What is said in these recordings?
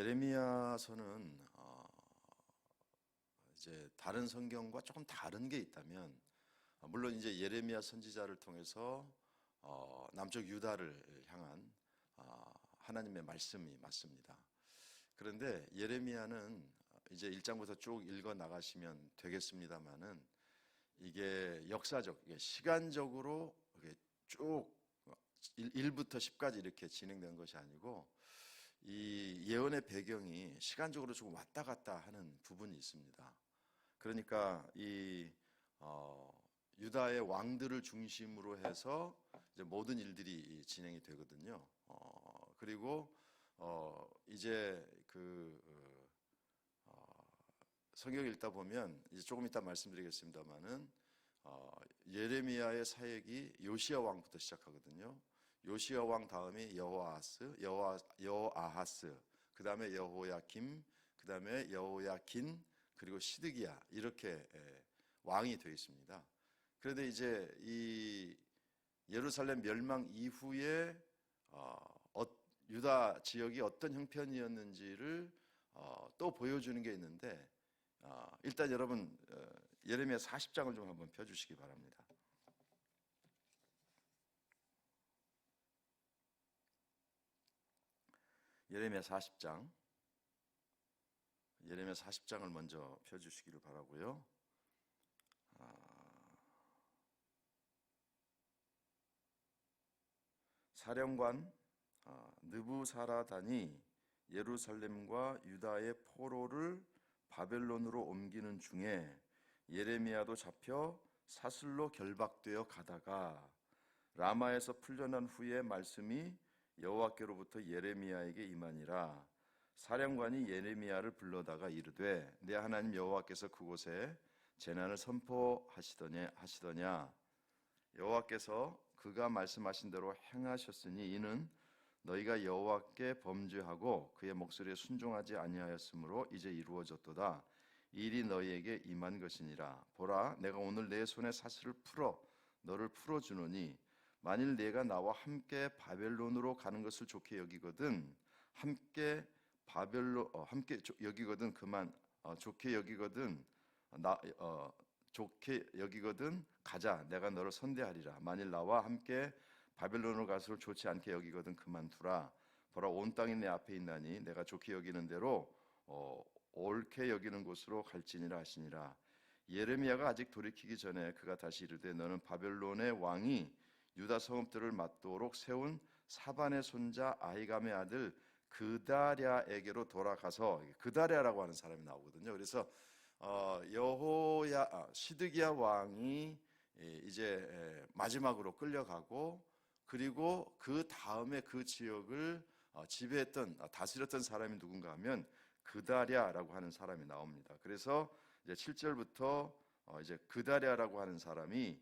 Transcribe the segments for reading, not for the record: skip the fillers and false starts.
예레미야서는 이제 다른 성경과 조금 다른 게 있다면, 물론 이제 예레미야 선지자를 통해서 남쪽 유다를 향한 하나님의 말씀이 맞습니다. 그런데 예레미야는 이제 1장부터 쭉 읽어 나가시면 되겠습니다만은, 이게 역사적, 이게 시간적으로 이게 쭉 1부터 10까지 이렇게 진행된 것이 아니고, 이 예언의 배경이 시간적으로 조금 왔다 갔다 하는 부분이 있습니다. 그러니까 이 유다의 왕들을 중심으로 해서 이제 모든 일들이 진행이 되거든요. 그리고 이제 성경 읽다 보면 이제 조금 이따 말씀드리겠습니다만은, 예레미야의 사역이 요시야 왕부터 시작하거든요. 요시야 왕 다음이 여호아하스, 그 다음에 여호야김, 그 다음에 여호야긴, 그리고 시드기야, 이렇게 왕이 되어 있습니다. 그런데 이제 이 예루살렘 멸망 이후에 유다 지역이 어떤 형편이었는지를 또 보여주는 게 있는데, 일단 여러분 예레미야 40장을 좀 한번 펴주시기 바랍니다. 예레미야 40장, 예레미야 40장을 먼저 펴주시기를 바라고요. 사령관 느부사라단이 예루살렘과 유다의 포로를 바벨론으로 옮기는 중에 예레미야도 잡혀 사슬로 결박되어 가다가 라마에서 풀려난 후에 말씀이 여호와께로부터 예레미야에게 임하니라. 사령관이 예레미야를 불러다가 이르되 내 하나님 여호와께서 그곳에 재난을 선포하시더냐. 여호와께서 그가 말씀하신 대로 행하셨으니 이는 너희가 여호와께 범죄하고 그의 목소리에 순종하지 아니하였으므로 이제 이루어졌도다. 이 일이 너희에게 임한 것이니라. 보라, 내가 오늘 내 손에 사슬을 풀어 너를 풀어주노니 만일 내가 나와 함께 바벨론으로 가는 것을 좋게 여기거든 좋게 여기거든 가자. 내가 너를 선대하리라. 만일 나와 함께 바벨론으로 가서를 좋지 않게 여기거든 그만두라. 보라, 온 땅이 내 앞에 있나니 내가 좋게 여기는 대로 옳게 여기는 곳으로 갈지니라 하시니라. 예레미야가 아직 돌이키기 전에 그가 다시 이르되 너는 바벨론의 왕이 유다 성읍들을 맞도록 세운 사반의 손자 아히감의 아들 그다랴에게로 돌아가서, 그다랴라고 하는 사람이 나오거든요. 그래서 시드기야 왕이 이제 마지막으로 끌려가고, 그리고 그 다음에 그 지역을 지배했던, 다스렸던 사람이 누군가 하면 그다랴라고 하는 사람이 나옵니다. 그래서 이제 7절부터 이제 그다랴라고 하는 사람이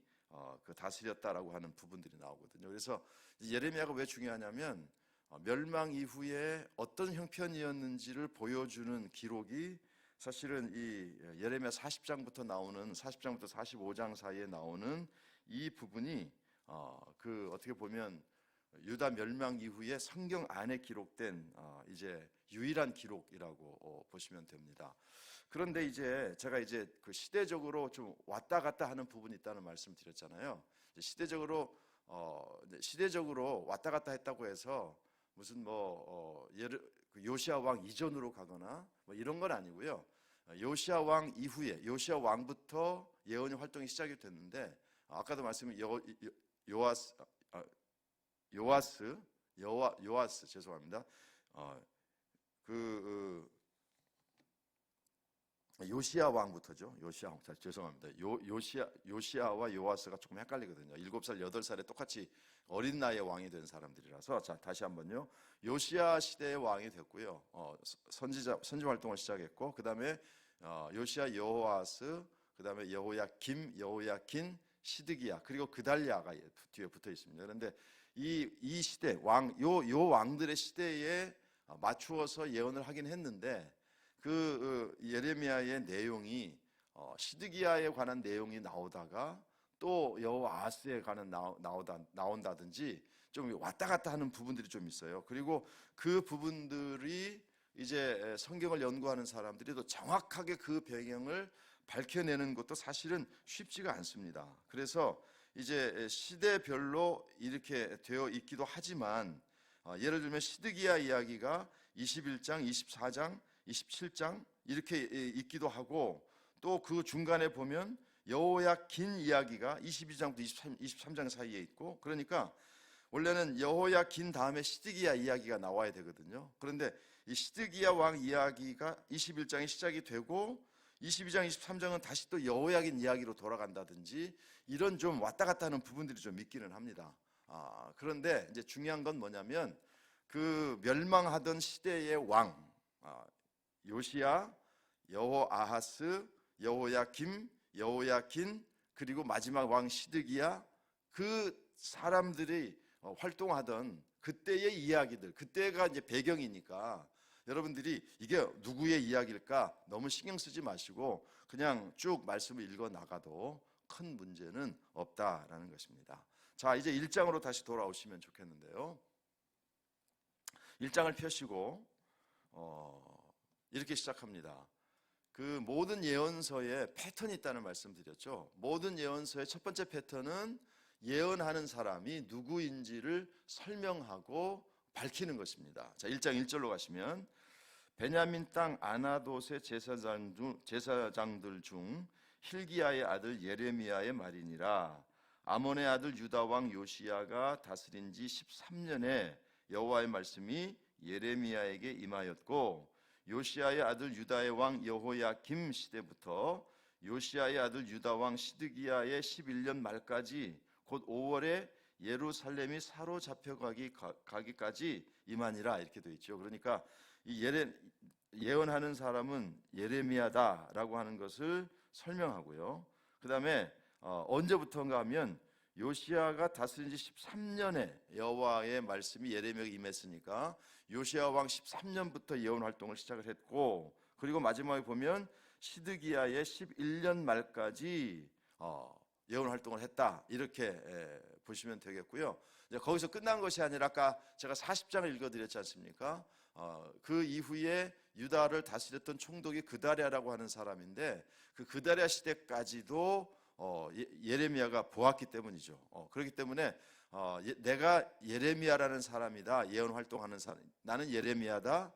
그 다스렸다라고 하는 부분들이 나오거든요. 그래서 예레미야가 왜 중요하냐면, 멸망 이후에 어떤 형편이었는지를 보여주는 기록이 사실은 이 예레미야 40장부터 나오는 40장부터 45장 사이에 나오는 이 부분이 어떻게 보면 유다 멸망 이후에 성경 안에 기록된 이제 유일한 기록이라고 보시면 됩니다. 그런데 이제 제가 이제 그 시대적으로 좀 왔다 갔다 하는 부분이 있다는 말씀 드렸잖아요. 시대적으로 왔다 갔다 했다고 해서 무슨 요시야 왕 이전으로 가거나 뭐 이런 건 아니고요. 요시야 왕 이후에, 요시야 왕부터 예언의 활동이 시작이 됐는데, 아까도 말씀드린 요아스 죄송합니다. 요시야 왕부터죠. 요시야 왕, 죄송합니다. 요시야와 요아스가 조금 헷갈리거든요. 7살, 8살에 똑같이 어린 나이에 왕이 된 사람들이라서. 자, 다시 한번요. 요시야 시대의 왕이 됐고요. 선지 활동을 시작했고, 그 다음에 요시야, 여호아스, 그 다음에 여호야김, 여호야긴, 시드기야, 그리고 그달랴가 뒤에 붙어 있습니다. 그런데 이 시대 요 왕들의 시대에 맞추어서 예언을 하긴 했는데, 예레미야의 내용이 시드기야에 관한 내용이 나오다가 또 여호아스에 관한 나온다든지 좀 왔다 갔다 하는 부분들이 좀 있어요. 그리고 그 부분들이 이제 성경을 연구하는 사람들이 또 정확하게 그 배경을 밝혀내는 것도 사실은 쉽지가 않습니다. 그래서 이제 시대별로 이렇게 되어 있기도 하지만 예를 들면 시드기야 이야기가 21장, 24장, 27장 이렇게 있기도 하고, 또 그 중간에 보면 여호야긴 이야기가 22장부터 23장 사이에 있고, 그러니까 원래는 여호야긴 다음에 시드기야 이야기가 나와야 되거든요. 그런데 이 시드기야 왕 이야기가 21장이 시작이 되고 22장, 23장은 다시 또 여호야긴 이야기로 돌아간다든지 이런 좀 왔다 갔다 하는 부분들이 좀 있기는 합니다. 그런데 이제 중요한 건 뭐냐면 그 멸망하던 시대의 왕 요시야, 여호아하스, 여호야김, 여호야긴, 그리고 마지막 왕 시드기야, 그 사람들이 활동하던 그때의 이야기들, 그때가 이제 배경이니까 여러분들이 이게 누구의 이야기일까 너무 신경 쓰지 마시고 그냥 쭉 말씀을 읽어 나가도 큰 문제는 없다라는 것입니다. 자, 이제 1장으로 다시 돌아오시면 좋겠는데요. 1장을 펴시고 이렇게 시작합니다. 그 모든 예언서에 패턴이 있다는 말씀드렸죠. 모든 예언서의 첫 번째 패턴은 예언하는 사람이 누구인지를 설명하고 밝히는 것입니다. 자, 1장 1절로 가시면 베냐민 땅 아나돗의 제사장들 중 힐기야의 아들 예레미야의 말이니라. 아몬의 아들 유다 왕 요시야가 다스린 지 13년에 여호와의 말씀이 예레미야에게 임하였고, 요시야의 아들 유다의 왕 여호야김 시대부터 요시야의 아들 유다 왕 시드기야의 11년 말까지 곧 5월에 예루살렘이 사로잡혀가기까지 임하니라, 이렇게 되어 있죠. 그러니까 이 예언하는 사람은 예레미야다라고 하는 것을 설명하고요. 그 다음에 언제부터인가 하면 요시야가 다스린 지 13년에 여호와의 말씀이 예레미야에게 임했으니까 요시야 왕 13년부터 예언 활동을 시작을 했고, 그리고 마지막에 보면 시드기야의 11년 말까지 예언 활동을 했다, 이렇게 보시면 되겠고요. 이제 거기서 끝난 것이 아니라 아까 제가 40장을 읽어드렸지 않습니까? 그 이후에 유다를 다스렸던 총독이 그다랴라고 하는 사람인데, 그 그다랴 시대까지도 예레미야가 보았기 때문이죠. 그렇기 때문에 내가 예레미야라는 사람이다, 예언 활동하는 사람, 나는 예레미야다.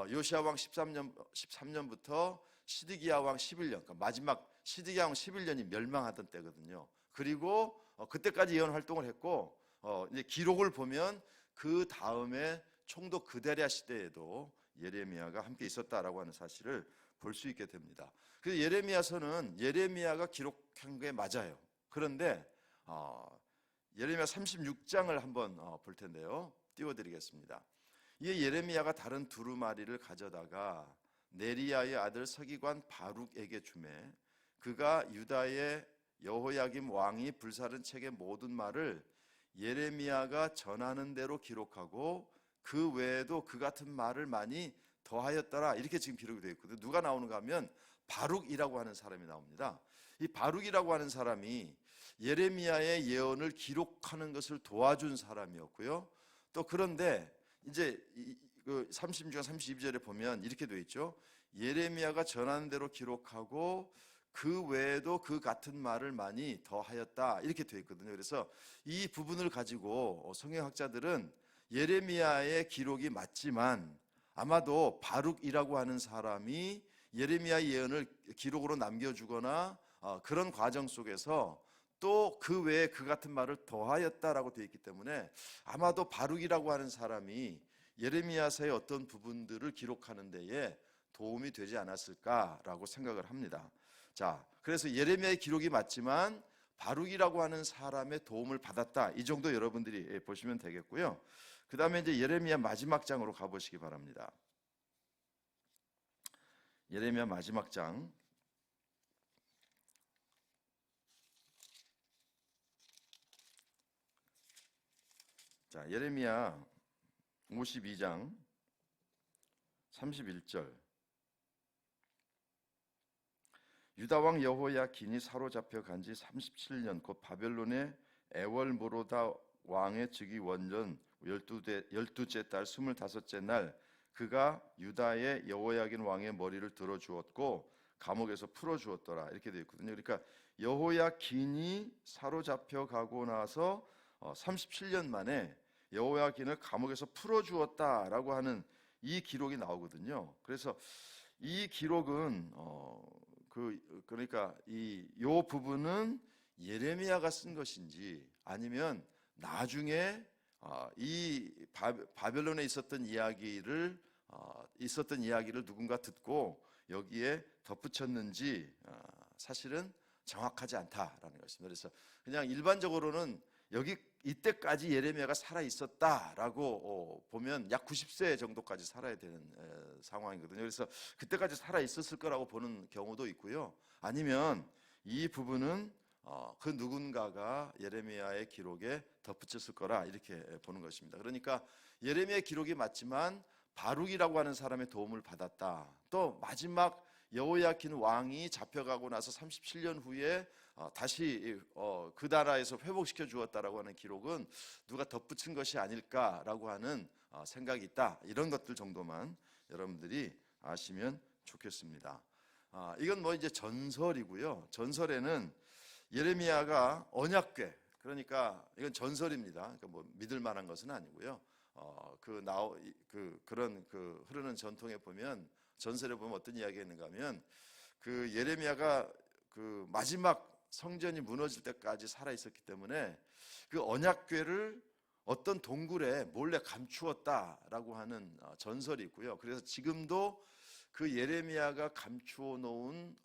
요시야 왕 13년부터 시드기야 왕 11년, 그러니까 마지막 시드기야 왕 11년이 멸망하던 때거든요. 그리고 그때까지 예언 활동을 했고, 이제 기록을 보면 그 다음에 총독 그다랴 시대에도 예레미야가 함께 있었다라고 하는 사실을 볼 수 있게 됩니다. 그래서 예레미야서는 예레미야가 기록한 게 맞아요. 그런데 예레미야 36장을 한번 볼 텐데요. 띄워드리겠습니다. 이에 예레미야가 다른 두루마리를 가져다가 네리야의 아들 서기관 바룩에게 주매 그가 유다의 여호야김 왕이 불사른 책의 모든 말을 예레미야가 전하는 대로 기록하고 그 외에도 그 같은 말을 많이 더하였더라, 이렇게 지금 기록이 되어 있거든요. 누가 나오는가 하면 바룩이라고 하는 사람이 나옵니다. 이 바룩이라고 하는 사람이 예레미야의 예언을 기록하는 것을 도와준 사람이었고요. 또 그런데 이제 그 36장 32절에 보면 이렇게 되어 있죠. 예레미야가 전하는 대로 기록하고 그 외에도 그 같은 말을 많이 더하였다, 이렇게 되어 있거든요. 그래서 이 부분을 가지고 성경학자들은 예레미야의 기록이 맞지만 아마도 바룩이라고 하는 사람이 예레미야 예언을 기록으로 남겨주거나 그런 과정 속에서 또 그 외에 그 같은 말을 더하였다라고 되어 있기 때문에 아마도 바룩이라고 하는 사람이 예레미야서의 어떤 부분들을 기록하는 데에 도움이 되지 않았을까라고 생각을 합니다. 자, 그래서 예레미야의 기록이 맞지만 바룩이라고 하는 사람의 도움을 받았다, 이 정도 여러분들이 보시면 되겠고요. 그 다음에 이제 예레미야 마지막 장으로 가보시기 바랍니다. 예레미야 마지막 장. 자, 예레미야 52장 31절. 유다 왕 여호야긴이 사로잡혀 간 지 37년 곧 바벨론의 에월모로다 왕의 즉위 원년 12째 달 25째 날 그가 유다의 여호야긴 왕의 머리를 들어주었고 감옥에서 풀어주었더라. 이렇게 되어 있거든요. 그러니까 여호야긴이 사로잡혀 가고 나서 37년 만에 여호야긴을 감옥에서 풀어주었다라고 하는 이 기록이 나오거든요. 그래서 이 기록은 그러니까 요 부분은 예레미야가 쓴 것인지 아니면 나중에 이 바벨론에 있었던 이야기를 누군가 듣고 여기에 덧붙였는지 사실은 정확하지 않다라는 것입니다. 그래서 그냥 일반적으로는 이때까지 예레미야가 살아 있었다라고 보면 약 90세 정도까지 살아야 되는 상황이거든요. 그래서 그때까지 살아 있었을 거라고 보는 경우도 있고요. 아니면 이 부분은 그 누군가가 예레미야의 기록에 덧붙였을 거라 이렇게 보는 것입니다. 그러니까 예레미야의 기록이 맞지만 바룩이라고 하는 사람의 도움을 받았다. 또 마지막 여호야킨 왕이 잡혀가고 나서 37년 후에 다시 그 나라에서 회복시켜 주었다라고 하는 기록은 누가 덧붙인 것이 아닐까라고 하는 생각이 있다. 이런 것들 정도만 여러분들이 아시면 좋겠습니다. 이건 뭐 이제 전설이고요. 전설에는 예레미야가 언약궤, 그러니까 이건 전설입니다. 그러니까 뭐 믿을 만한 것은 아니고요. 그런 흐르는 전통에 보면, 전설에 보면 어떤 이야기가 있는가 하면 그 예레미야가 그 마지막 성전이 무너질 때까지 살아 있었기 때문에 그 언약궤를 어떤 동굴에 몰래 감추었다라고 하는 전설이 있고요. 그래서 지금도 그 예레미야가 감추어 놓은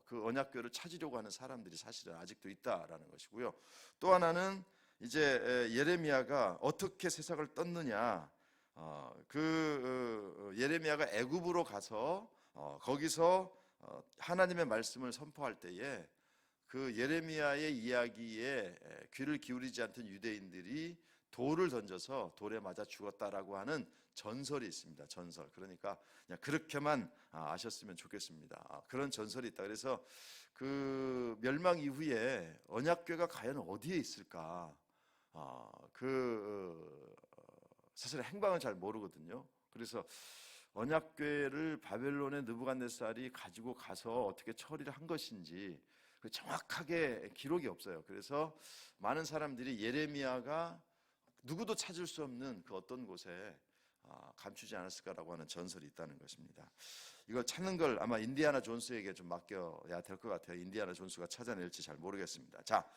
그 언약궤를 찾으려고 하는 사람들이 사실은 아직도 있다라는 것이고요. 또 하나는 이제 예레미야가 어떻게 세상을 떴느냐, 예레미야가 애굽으로 가서 거기서 하나님의 말씀을 선포할 때에 그 예레미야의 이야기에 귀를 기울이지 않던 유대인들이 돌을 던져서 돌에 맞아 죽었다라고 하는 전설이 있습니다. 전설. 그러니까 그냥 그렇게만 아셨으면 좋겠습니다. 그런 전설이 있다. 그래서 그 멸망 이후에 언약궤가 과연 어디에 있을까? 사실 행방은 잘 모르거든요. 그래서 언약궤를 바벨론의 느부갓네살이 가지고 가서 어떻게 처리를 한 것인지 정확하게 기록이 없어요. 그래서 많은 사람들이 예레미야가 누구도 찾을 수 없는 그 어떤 곳에 감추지 않았을까라고 하는 전설이 있다는 것입니다. 이걸 찾는 걸 아마 인디아나 존스에게 좀 맡겨야 될 것 같아요. 인디아나 존스가 찾아낼지 잘 모르겠습니다. 자,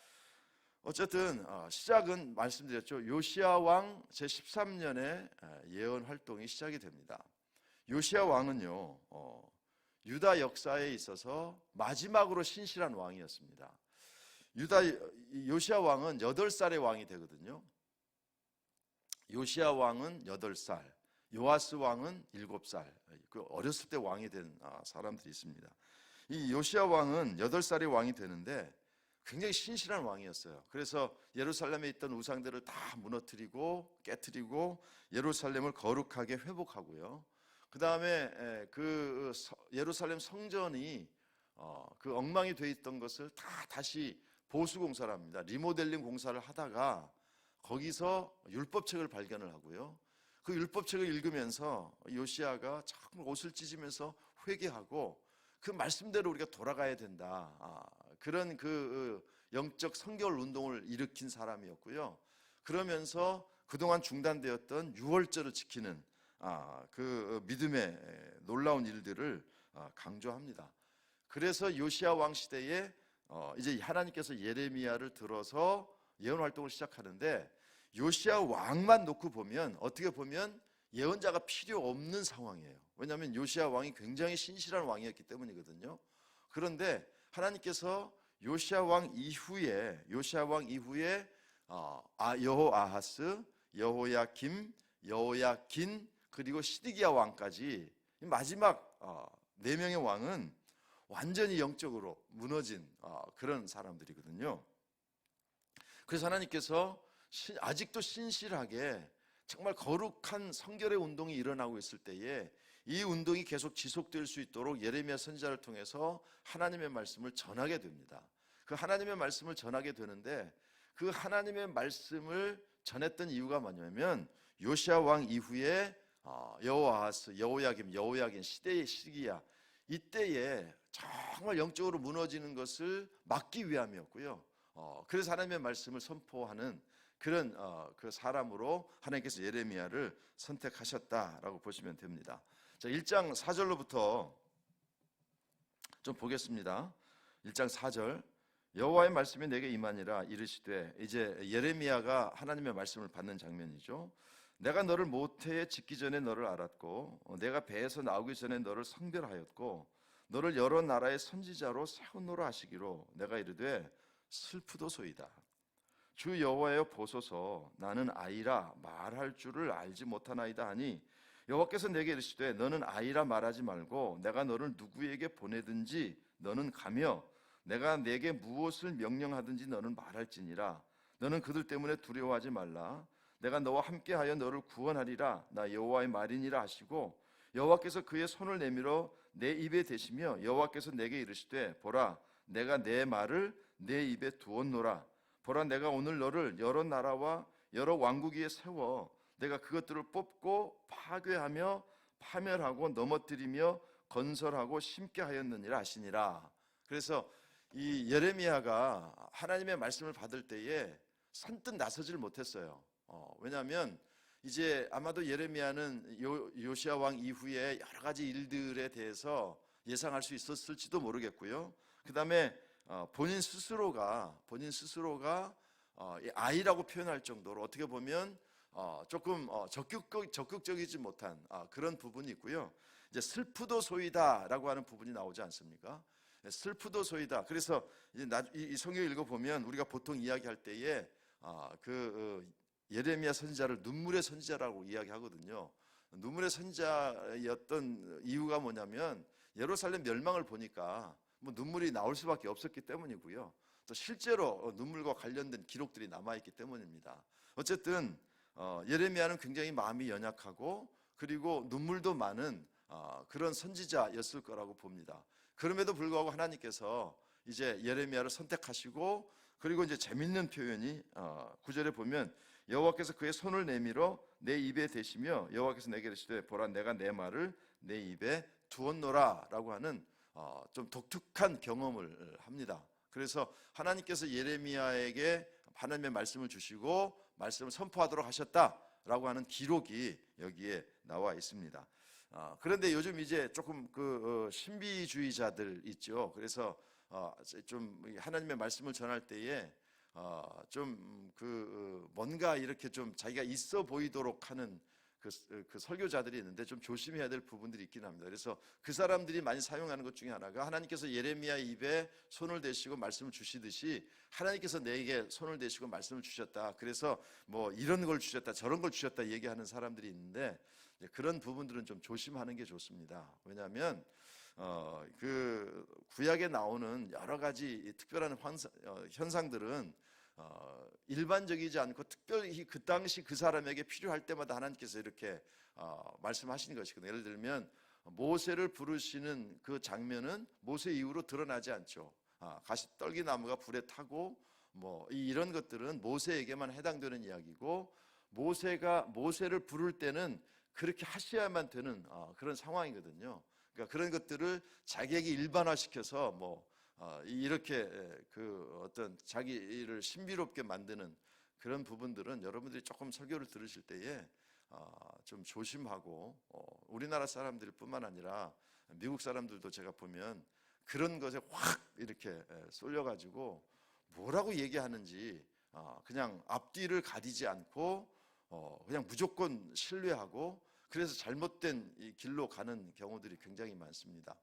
어쨌든 시작은 말씀드렸죠. 요시야 왕 제13년에 예언 활동이 시작이 됩니다. 요시야 왕은요, 유다 역사에 있어서 마지막으로 신실한 왕이었습니다. 요시야 왕은 8살의 왕이 되거든요. 요시야 왕은 8살, 요아스 왕은 7살, 그 어렸을 때 왕이 된 사람들이 있습니다. 이 요시야 왕은 8살의 왕이 되는데 굉장히 신실한 왕이었어요. 그래서 예루살렘에 있던 우상들을 다 무너뜨리고 깨뜨리고 예루살렘을 거룩하게 회복하고요. 그 다음에 그 예루살렘 성전이 그 엉망이 돼 있던 것을 다시 보수 공사를 합니다. 리모델링 공사를 하다가 거기서 율법책을 발견을 하고요. 그 율법책을 읽으면서 요시야가 정말 옷을 찢으면서 회개하고 그 말씀대로 우리가 돌아가야 된다. 그런 그 영적 성결 운동을 일으킨 사람이었고요. 그러면서 그동안 중단되었던 유월절을 지키는 그 믿음의 놀라운 일들을 강조합니다. 그래서 요시야 왕 시대에 이제 하나님께서 예레미야를 들어서 예언 활동을 시작하는데, 요시야 왕만 놓고 보면 어떻게 보면 예언자가 필요 없는 상황이에요. 왜냐하면 요시야 왕이 굉장히 신실한 왕이었기 때문이거든요. 그런데 하나님께서 요시야 왕 이후에 여호아하스, 여호야김, 여호야긴, 그리고 시드기야 왕까지 마지막 4명의 왕은 완전히 영적으로 무너진 그런 사람들이거든요. 그래서 하나님께서 아직도 신실하게 정말 거룩한 성결의 운동이 일어나고 있을 때에 이 운동이 계속 지속될 수 있도록 예레미야 선지자를 통해서 하나님의 말씀을 전하게 됩니다. 그 하나님의 말씀을 전하게 되는데, 그 하나님의 말씀을 전했던 이유가 뭐냐면 요시야 왕 이후에 여호아하스, 여호야김, 여호야긴 시대의 시기야. 이때에 정말 영적으로 무너지는 것을 막기 위함이었고요. 그래서 하나님의 말씀을 선포하는 그런 그 사람으로 하나님께서 예레미야를 선택하셨다라고 보시면 됩니다. 자, 1장 4절로부터 좀 보겠습니다. 1장 4절. 여호와의 말씀이 내게 임하니라 이르시되, 이제 예레미야가 하나님의 말씀을 받는 장면이죠. 내가 너를 모태에 짓기 전에 너를 알았고 내가 배에서 나오기 전에 너를 성별하였고 너를 여러 나라의 선지자로 세우노라 하시기로 내가 이르되 슬프도소이다. 주 여호와여 보소서, 나는 아이라 말할 줄을 알지 못하나이다 하니 여호와께서 내게 이르시되 너는 아이라 말하지 말고 내가 너를 누구에게 보내든지 너는 가며 내가 내게 무엇을 명령하든지 너는 말할지니라. 너는 그들 때문에 두려워하지 말라. 내가 너와 함께하여 너를 구원하리라. 나 여호와의 말이니라 하시고 여호와께서 그의 손을 내밀어 내 입에 대시며 여호와께서 내게 이르시되 보라, 내가 내 말을 내 입에 두었노라. 보라, 내가 오늘 너를 여러 나라와 여러 왕국 위에 세워 내가 그것들을 뽑고 파괴하며 파멸하고 넘어뜨리며 건설하고 심게 하였느니라 하시니라. 그래서 이 예레미야가 하나님의 말씀을 받을 때에 선뜻 나서질 못했어요. 왜냐하면 이제 아마도 예레미야는 요시야 왕 이후에 여러 가지 일들에 대해서 예상할 수 있었을지도 모르겠고요. 그 다음에 본인 스스로가 아이라고 표현할 정도로 어떻게 보면 조금 적극적이지 못한 그런 부분이 있고요. 이제 슬프도소이다라고 하는 부분이 나오지 않습니까? 슬프도소이다. 그래서 이 성경 읽어보면 우리가 보통 이야기할 때에 예레미야 선지자를 눈물의 선지자라고 이야기하거든요. 눈물의 선지자였던 이유가 뭐냐면 예루살렘 멸망을 보니까 뭐 눈물이 나올 수밖에 없었기 때문이고요. 또 실제로 눈물과 관련된 기록들이 남아있기 때문입니다. 어쨌든 예레미야는 굉장히 마음이 연약하고 그리고 눈물도 많은 그런 선지자였을 거라고 봅니다. 그럼에도 불구하고 하나님께서 이제 예레미야를 선택하시고 그리고 이제 재밌는 표현이 9절에 보면 여호와께서 그의 손을 내밀어 내 입에 대시며 여호와께서 내게 이르시되 보라, 내가 내 말을 내 입에 두었노라 라고 하는 좀 독특한 경험을 합니다. 그래서 하나님께서 예레미야에게 하나님의 말씀을 주시고 말씀을 선포하도록 하셨다라고 하는 기록이 여기에 나와 있습니다. 그런데 요즘 이제 조금 신비주의자들 있죠. 그래서 좀 하나님의 말씀을 전할 때에 좀 뭔가 이렇게 좀 자기가 있어 보이도록 하는 그 설교자들이 있는데 좀 조심해야 될 부분들이 있긴 합니다. 그래서 그 사람들이 많이 사용하는 것 중에 하나가 하나님께서 예레미야 입에 손을 대시고 말씀을 주시듯이 하나님께서 내게 손을 대시고 말씀을 주셨다. 그래서 뭐 이런 걸 주셨다, 저런 걸 주셨다 얘기하는 사람들이 있는데 그런 부분들은 좀 조심하는 게 좋습니다. 왜냐하면 그 구약에 나오는 여러 가지 특별한 현상들은 일반적이지 않고 특별히 그 당시 그 사람에게 필요할 때마다 하나님께서 이렇게 말씀하시는 것이거든요. 예를 들면 모세를 부르시는 그 장면은 모세 이후로 드러나지 않죠. 가시떨기 나무가 불에 타고 뭐 이런 것들은 모세에게만 해당되는 이야기고 모세를 부를 때는 그렇게 하셔야만 되는 그런 상황이거든요. 그러니까 그런 것들을 자기에게 일반화시켜서 이렇게 어떤 자기를 신비롭게 만드는 그런 부분들은 여러분들이 조금 설교를 들으실 때에 좀 조심하고 우리나라 사람들 뿐만 아니라 미국 사람들도 제가 보면 그런 것에 확 이렇게 쏠려가지고 뭐라고 얘기하는지 그냥 앞뒤를 가리지 않고 그냥 무조건 신뢰하고 그래서 잘못된 이 길로 가는 경우들이 굉장히 많습니다.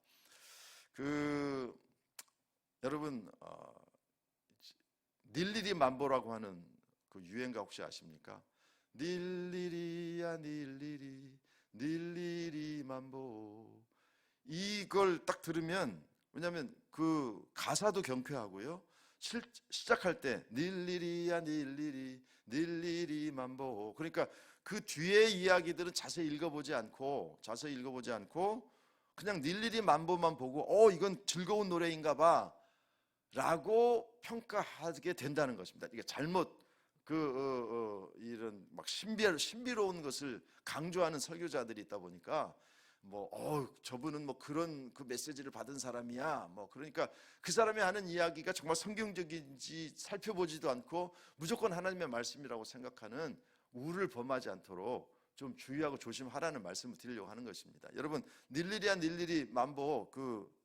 여러분 닐리리 만보라고 하는 그 유행가 혹시 아십니까? 닐리리야 닐리리 닐리리 만보. 이걸 딱 들으면 왜냐하면 그 가사도 경쾌하고요. 시작할 때 닐리리야 닐리리 닐리리 만보. 그러니까 그 뒤에 이야기들은 자세히 읽어보지 않고 그냥 닐리리 만보만 보고 이건 즐거운 노래인가 봐 라고 평가하게 된다는 것입니다. 이게 잘못 이런 막 신비로운 것을 강조하는 설교자들이 있다 보니까 저분은 그런 그 메시지를 받은 사람이야. 그러니까 그 사람이 하는 이야기가 정말 성경적인지 살펴보지도 않고 무조건 하나님의 말씀이라고 생각하는 우를 범하지 않도록 좀 주의하고 조심하라는 말씀을 드리려고 하는 것입니다. 여러분, 닐리리아 닐리리 만보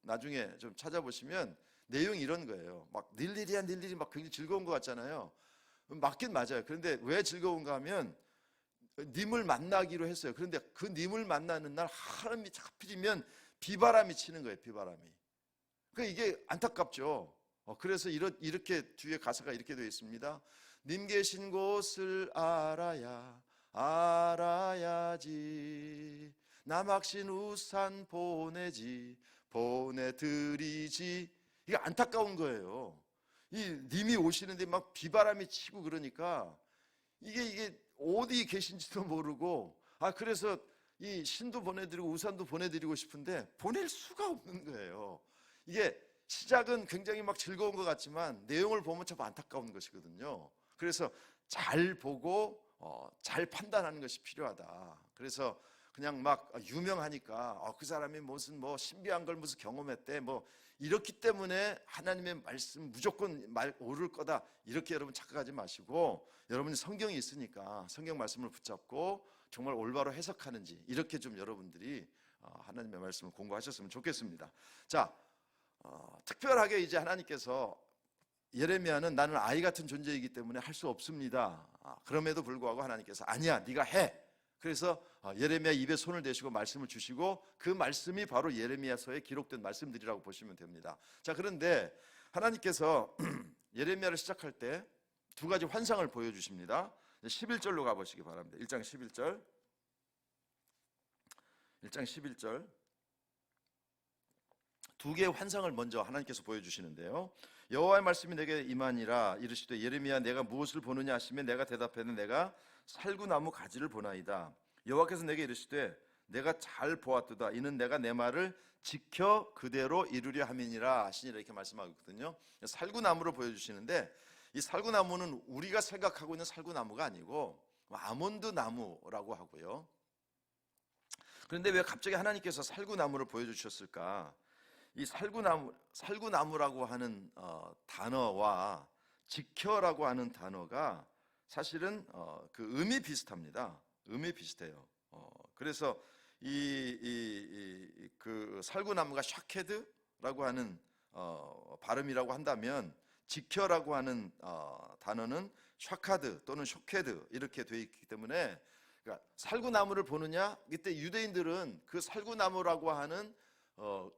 나중에 좀 찾아보시면 내용이 이런 거예요. 막 닐리리아 닐리리 막 굉장히 즐거운 것 같잖아요. 맞긴 맞아요. 그런데 왜 즐거운가 하면 님을 만나기로 했어요. 그런데 그 님을 만나는 날 하나님이 하필이면 비바람이 치는 거예요. 비바람이. 그러니까 이게 안타깝죠. 그래서 이렇게 뒤에 가사가 이렇게 되어 있습니다. 님 계신 곳을 알아야지. 남학신 우산 보내드리지. 이게 안타까운 거예요. 이 님이 오시는데 막 비바람이 치고 그러니까 이게 어디 계신지도 모르고 그래서 이 신도 보내드리고 우산도 보내드리고 싶은데 보낼 수가 없는 거예요. 이게 시작은 굉장히 막 즐거운 것 같지만 내용을 보면 참 안타까운 것이거든요. 그래서 잘 보고 잘 판단하는 것이 필요하다. 그래서 그냥 막 유명하니까 그 사람이 무슨 신비한 걸 무슨 경험했대 이렇기 때문에 하나님의 말씀 무조건 옳을 거다 이렇게 여러분 착각하지 마시고 여러분이 성경이 있으니까 성경 말씀을 붙잡고 정말 올바로 해석하는지 이렇게 좀 여러분들이 하나님의 말씀을 공부하셨으면 좋겠습니다. 자, 특별하게 이제 하나님께서 예레미야는 나는 아이 같은 존재이기 때문에 할 수 없습니다. 그럼에도 불구하고 하나님께서 아니야 네가 해. 그래서 예레미야 입에 손을 대시고 말씀을 주시고 그 말씀이 바로 예레미야서에 기록된 말씀들이라고 보시면 됩니다. 자, 그런데 하나님께서 예레미야를 시작할 때 두 가지 환상을 보여주십니다. 11절로 가보시기 바랍니다. 1장 11절. 1장 11절. 두 개의 환상을 먼저 하나님께서 보여주시는데요. 여호와의 말씀이 내게 임하니라. 이르시되 예레미야 내가 무엇을 보느냐 하시면 내가 대답하되 내가 살구나무 가지를 보나이다. 여호와께서 내게 이르시되 내가 잘 보았도다. 이는 내가 내 말을 지켜 그대로 이루려 함이니라 하시니라 이렇게 말씀하고 있거든요. 살구나무를 보여주시는데 이 살구나무는 우리가 생각하고 있는 살구나무가 아니고 아몬드 나무라고 하고요. 그런데 왜 갑자기 하나님께서 살구나무를 보여주셨을까? 이 살구나무라고 하는 단어와 지켜라고 하는 단어가 사실은 그 음이 비슷합니다. 음이 비슷해요. 그래서 그 살구나무가 샤케드라고 하는 발음이라고 한다면 지켜라고 하는 단어는 샤카드 또는 쇼케드 이렇게 되어 있기 때문에 그러니까 살구나무를 보느냐? 이때 유대인들은 그 살구나무라고 하는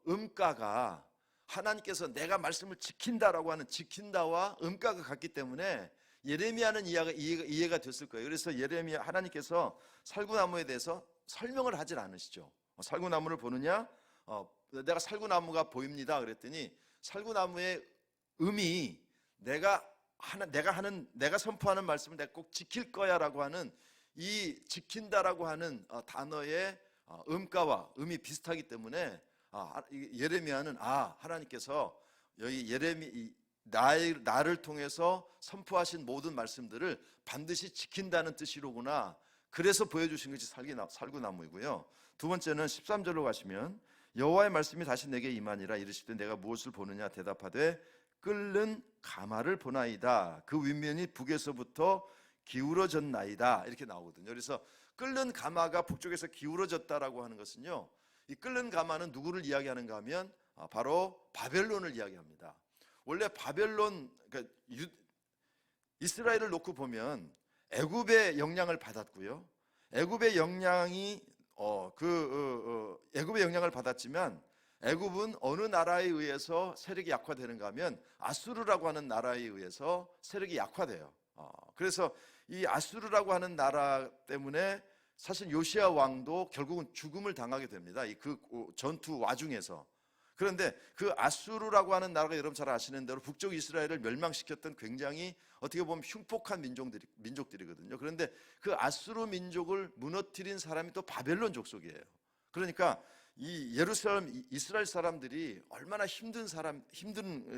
음가가 하나님께서 내가 말씀을 지킨다라고 하는 지킨다와 음가가 같기 때문에 예레미야는 이해가 됐을 거예요. 그래서 예레미야 하나님께서 살구나무에 대해서 설명을 하질 않으시죠. 살구나무를 보느냐? 내가 살구나무가 보입니다. 그랬더니 살구나무의 음이 내가 선포하는 말씀을 내가 꼭 지킬 거야라고 하는 이 지킨다라고 하는 단어의 음가와 음이 비슷하기 때문에 예레미야는 하나님께서 여기 나를 통해서 선포하신 모든 말씀들을 반드시 지킨다는 뜻이로구나. 그래서 보여주신 것이 살구나무이고요. 두 번째는 13절로 가시면 여호와의 말씀이 다시 내게 임하니라. 이르시되 내가 무엇을 보느냐 대답하되 끓는 가마를 보나이다. 그 윗면이 북에서부터 기울어졌나이다. 이렇게 나오거든요. 그래서 끓는 가마가 북쪽에서 기울어졌다라고 하는 것은요, 이 끓는 가마는 누구를 이야기하는가 하면 바로 바벨론을 이야기합니다. 원래 바벨론, 그러니까 이스라엘을 놓고 보면 애굽의 영향을 받았고요. 애굽의 영향을 받았지만 애굽은 어느 나라에 의해서 세력이 약화되는가 하면 아수르라고 하는 나라에 의해서 세력이 약화돼요. 그래서 이 아수르라고 하는 나라 때문에 사실 요시야 왕도 결국은 죽음을 당하게 됩니다. 그 전투 와중에서. 그런데 그 아수르라고 하는 나라가 여러분 잘 아시는 대로 북쪽 이스라엘을 멸망시켰던 굉장히 어떻게 보면 흉폭한 민족들이거든요. 그런데 그 아수르 민족을 무너뜨린 사람이 또 바벨론 족속이에요. 그러니까 이 예루살렘 이스라엘 사람들이 얼마나 힘든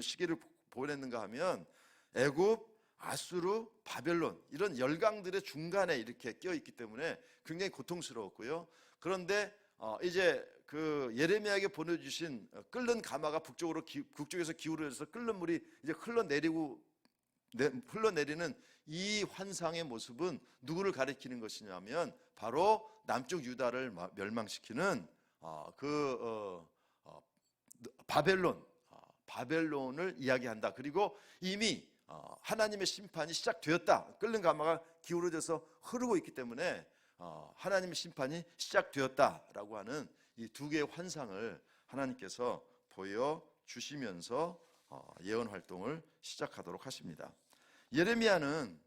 시기를 보냈는가 하면 애굽, 아수르, 바벨론 이런 열강들의 중간에 이렇게 끼어 있기 때문에 굉장히 고통스러웠고요. 그런데 이제 그 예레미야에게 보내주신 끓는 가마가 북쪽에서 기울어져서 끓는 물이 이제 흘러내리는 이 환상의 모습은 누구를 가리키는 것이냐면 바로 남쪽 유다를 멸망시키는 바벨론을 이야기한다. 그리고 이미 하나님의 심판이 시작되었다. 끓는 가마가 기울어져서 흐르고 있기 때문에 하나님의 심판이 시작되었다라고 하는 이 두 개의 환상을 하나님께서 보여주시면서 예언 활동을 시작하도록 하십니다. 예레미야는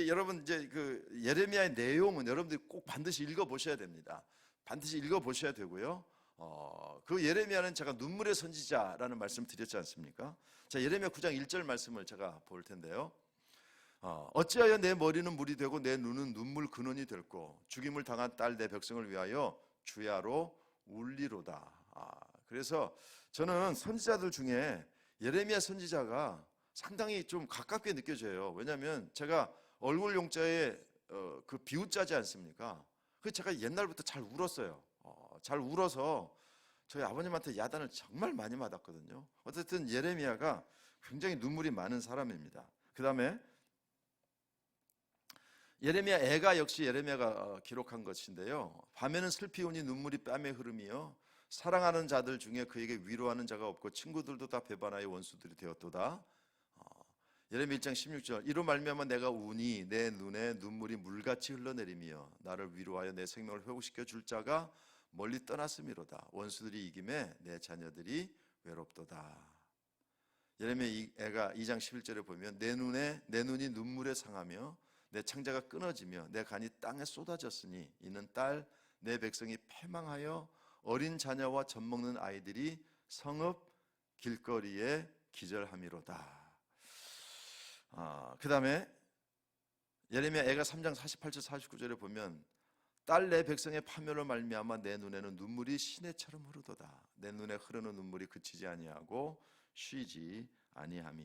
여러분 이제 그 예레미야의 내용은 여러분들이 꼭 반드시 읽어보셔야 됩니다. 반드시 읽어보셔야 되고요. 그 예레미야는 제가 눈물의 선지자라는 말씀 드렸지 않습니까? 자, 예레미야 9장 1절 말씀을 제가 볼 텐데요. 어찌하여 내 머리는 물이 되고 내 눈은 눈물 근원이 될고 죽임을 당한 딸 내 백성을 위하여 주야로 울리로다. 그래서 저는 선지자들 중에 예레미야 선지자가 상당히 좀 가깝게 느껴져요. 왜냐하면 제가 얼굴 용자에 그 비웃자지 않습니까? 그 제가 옛날부터 잘 울었어요. 잘 울어서 저희 아버님한테 야단을 정말 많이 맞았거든요. 어쨌든 예레미야가 굉장히 눈물이 많은 사람입니다. 그 다음에 예레미야 애가 역시 예레미야가 기록한 것인데요. 밤에는 슬피 우니 눈물이 뺨에 흐름이요 사랑하는 자들 중에 그에게 위로하는 자가 없고 친구들도 다 배반하여 원수들이 되었도다. 예레미야 1장 16절 이로 말미암아 내가 우니 내 눈에 눈물이 물같이 흘러내리며 나를 위로하여 내 생명을 회복시켜 줄 자가 멀리 떠났음이로다. 원수들이 이김에 내 자녀들이 외롭도다. 예레미야 애가 2장 11절에 보면 내 눈이 눈물에 상하며 내 창자가 끊어지며 내 간이 땅에 쏟아졌으니 이는 딸 내 백성이 패망하여 어린 자녀와 젖 먹는 아이들이 성읍 길거리에 기절함이로다. 그 다음에 예레미야 애가 3장 48절 49절에 보면 딸 내 백성의 파멸로 말미암아 내 눈에는 눈물이 시내처럼 흐르도다. 내 눈에 흐르는 눈물이 그치지 아니하고 쉬지 아니하며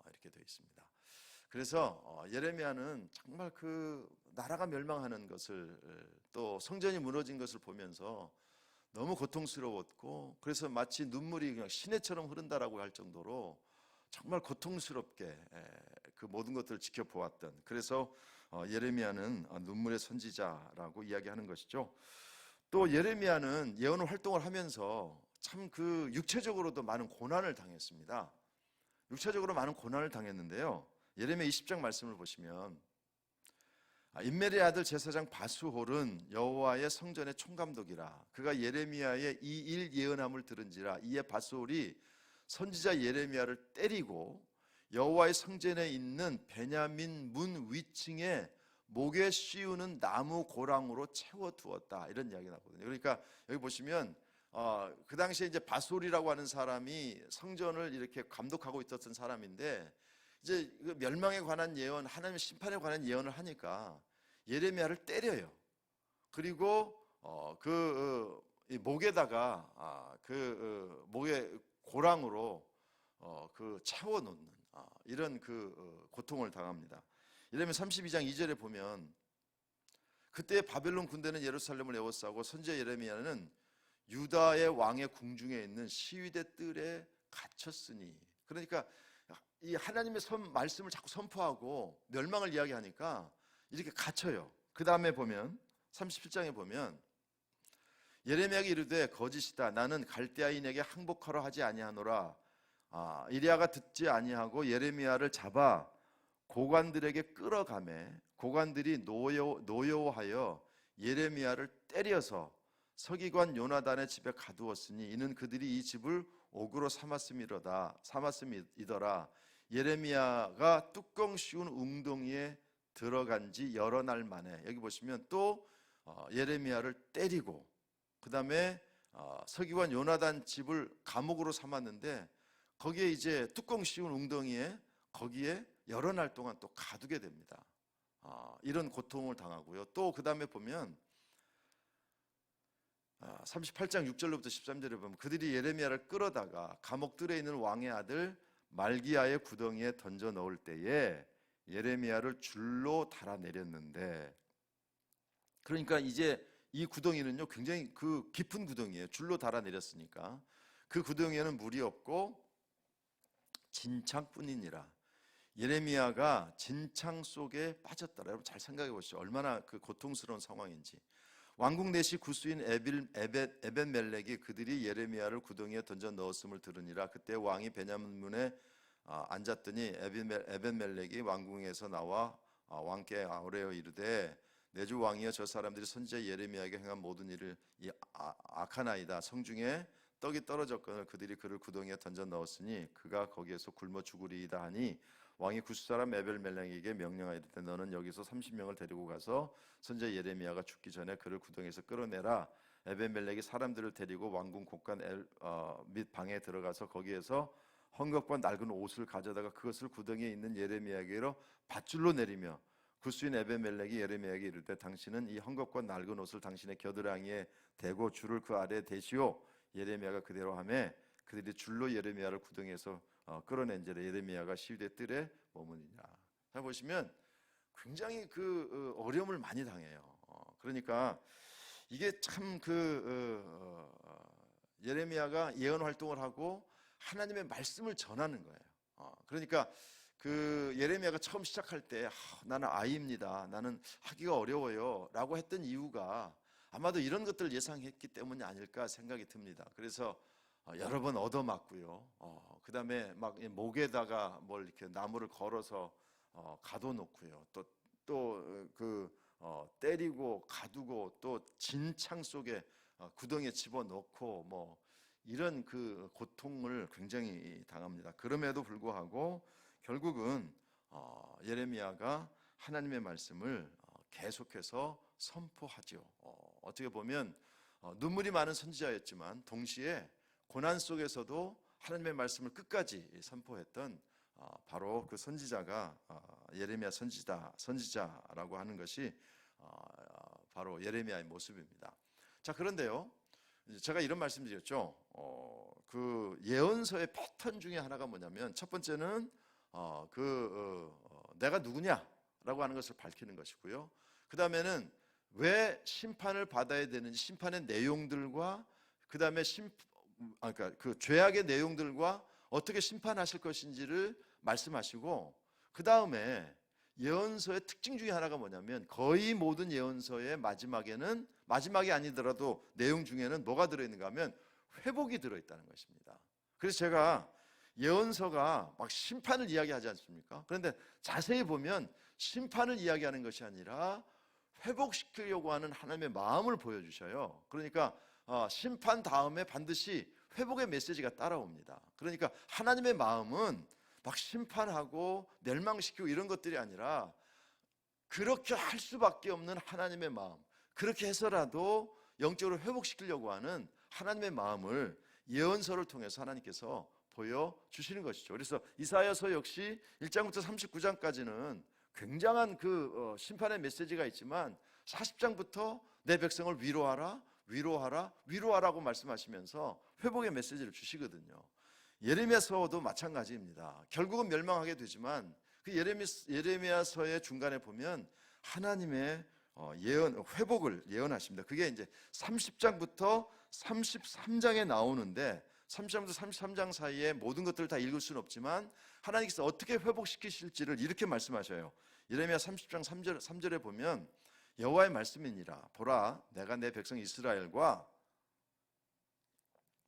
이렇게 되어 있습니다. 그래서 예레미야는 정말 그 나라가 멸망하는 것을 또 성전이 무너진 것을 보면서 너무 고통스러웠고 그래서 마치 눈물이 그냥 시내처럼 흐른다라고 할 정도로 정말 고통스럽게 그 모든 것들을 지켜보았던 그래서 예레미야는 눈물의 선지자라고 이야기하는 것이죠. 또 예레미야는 예언 활동을 하면서 참 그 육체적으로도 많은 고난을 당했습니다. 육체적으로 많은 고난을 당했는데요. 예레미야 20장 말씀을 보시면 임멜의 아들 제사장 바수홀은 여호와의 성전의 총감독이라 그가 예레미야의 이 일 예언함을 들은지라 이에 바수홀이 선지자 예레미야를 때리고 여호와의 성전에 있는 베냐민 문 위층에 목에 씌우는 나무 고랑으로 채워두었다 이런 이야기 나거든요. 그러니까 여기 보시면 그 당시에 이제 바솔이라고 하는 사람이 성전을 이렇게 감독하고 있었던 사람인데 이제 그 멸망에 관한 예언, 하나님의 심판에 관한 예언을 하니까 예레미야를 때려요. 그리고 목에다가 목에 고랑으로 그 채워놓는 이런 고통을 당합니다. 예레미야 32장 2절에 보면 그때 바벨론 군대는 예루살렘을 에워싸고 선지자 예레미야는 유다의 왕의 궁중에 있는 시위대 뜰에 갇혔으니 그러니까 이 하나님의 말씀을 자꾸 선포하고 멸망을 이야기하니까 이렇게 갇혀요. 그 다음에 보면 37장에 보면 예레미야가 이르되 거짓이다 나는 갈대아인에게 항복하러 하지 아니하노라. 이리야가 듣지 아니하고 예레미야를 잡아 고관들에게 끌어가매 고관들이 노여워하여 예레미야를 때려서 서기관 요나단의 집에 가두었으니 이는 그들이 이 집을 옥으로 삼았음이더라. 예레미야가 뚜껑 씌운 웅덩이에 들어간 지 여러 날 만에 여기 보시면 또 예레미야를 때리고 그 다음에 서기관 요나단 집을 감옥으로 삼았는데 거기에 이제 뚜껑 씌운 웅덩이에 거기에 여러 날 동안 또 가두게 됩니다. 이런 고통을 당하고요. 또 그 다음에 보면 38장 6절로부터 13절에 보면 그들이 예레미야를 끌어다가 감옥들에 있는 왕의 아들 말기야의 구덩이에 던져 넣을 때에 예레미야를 줄로 달아내렸는데, 그러니까 이제 이 구덩이는요 굉장히 그 깊은 구덩이에요. 줄로 달아내렸으니까 그 구덩이에는 물이 없고 진창뿐이니라. 예레미야가 진창 속에 빠졌더라. 여러분 잘 생각해 보시죠. 얼마나 그 고통스러운 상황인지. 왕궁 내시 구수인 에벤멜렉이 그들이 예레미야를 구덩이에 던져 넣었음을 들으니라. 그때 왕이 베냐민 문에 앉았더니 에벤멜렉이 왕궁에서 나와 왕께 아우레어 이르되 내 주 왕이여 저 사람들이 선지자 예레미야에게 행한 모든 일을 악하나이다. 성중에 떡이 떨어졌거늘 그들이 그를 구덩이에 던져 넣었으니 그가 거기에서 굶어 죽으리이다 하니 왕이 구스 사람 에벨멜렉에게 명령하이르되 너는 여기서 30명을 데리고 가서 선지자 예레미야가 죽기 전에 그를 구덩이에서 끌어내라. 에벨멜렉이 사람들을 데리고 왕궁 곳간 및 방에 들어가서 거기에서 헝겊과 낡은 옷을 가져다가 그것을 구덩이에 있는 예레미야에게로 밧줄로 내리며 구스인 에벤멜렉이 예레미야에게 이르되 당신은 이 헝겊과 낡은 옷을 당신의 겨드랑이에 대고 줄을 그 아래에 대시오. 예레미야가 그대로 하매 그들이 줄로 예레미야를 구덩이에서 끌어낸지라. 예레미야가 시위대 뜰에 머무니라. 자 보시면 굉장히 그 어려움을 많이 당해요. 그러니까 이게 참 예레미야가 예언 활동을 하고 하나님의 말씀을 전하는 거예요. 그러니까 그 예레미야가 처음 시작할 때 나는 아이입니다. 나는 하기가 어려워요 라고 했던 이유가 아마도 이런 것들을 예상했기 때문이 아닐까 생각이 듭니다. 그래서 여러 번 얻어맞고요. 그 다음에 막 목에다가 뭘 이렇게 나무를 걸어서 가둬놓고요. 또 때리고 가두고 또 진창 속에 구덩이에 집어넣고 뭐 이런 그 고통을 굉장히 당합니다. 그럼에도 불구하고 결국은 예레미야가 하나님의 말씀을 계속해서 선포하죠. 어떻게 보면 눈물이 많은 선지자였지만 동시에 고난 속에서도 하나님의 말씀을 끝까지 선포했던 바로 그 선지자가 예레미야 선지자라고 하는 것이 바로 예레미야의 모습입니다. 자, 그런데요, 제가 이런 말씀드렸죠. 그 예언서의 패턴 중에 하나가 뭐냐면 첫 번째는 내가 누구냐라고 하는 것을 밝히는 것이고요. 그 다음에는 왜 심판을 받아야 되는지 심판의 내용들과 그 다음에 그러니까 그 죄악의 내용들과 어떻게 심판하실 것인지를 말씀하시고, 그 다음에 예언서의 특징 중에 하나가 뭐냐면 거의 모든 예언서의 마지막에는, 마지막이 아니더라도 내용 중에는 뭐가 들어있는가 하면 회복이 들어있다는 것입니다. 그래서 제가 예언서가 막 심판을 이야기하지 않습니까? 그런데 자세히 보면 심판을 이야기하는 것이 아니라 회복시키려고 하는 하나님의 마음을 보여주셔요. 그러니까 심판 다음에 반드시 회복의 메시지가 따라옵니다. 그러니까 하나님의 마음은 막 심판하고 멸망시키고 이런 것들이 아니라 그렇게 할 수밖에 없는 하나님의 마음, 그렇게 해서라도 영적으로 회복시키려고 하는 하나님의 마음을 예언서를 통해서 하나님께서 보여주시는 것이죠. 그래서 이사야서 역시 1장부터 39장까지는 굉장한 그 심판의 메시지가 있지만 40장부터 내 백성을 위로하라, 위로하라, 위로하라고 말씀하시면서 회복의 메시지를 주시거든요. 예레미야서도 마찬가지입니다. 결국은 멸망하게 되지만 그 예레미야서의 중간에 보면 하나님의 회복을 예언하십니다. 그게 이제 30장부터 33장에 나오는데 30장부터 33장 사이에 모든 것들을 다 읽을 수는 없지만 하나님께서 어떻게 회복시키실지를 이렇게 말씀하셔요. 예레미야 30장 3절에 보면 여호와의 말씀이니라. 보라, 내가 내 백성 이스라엘과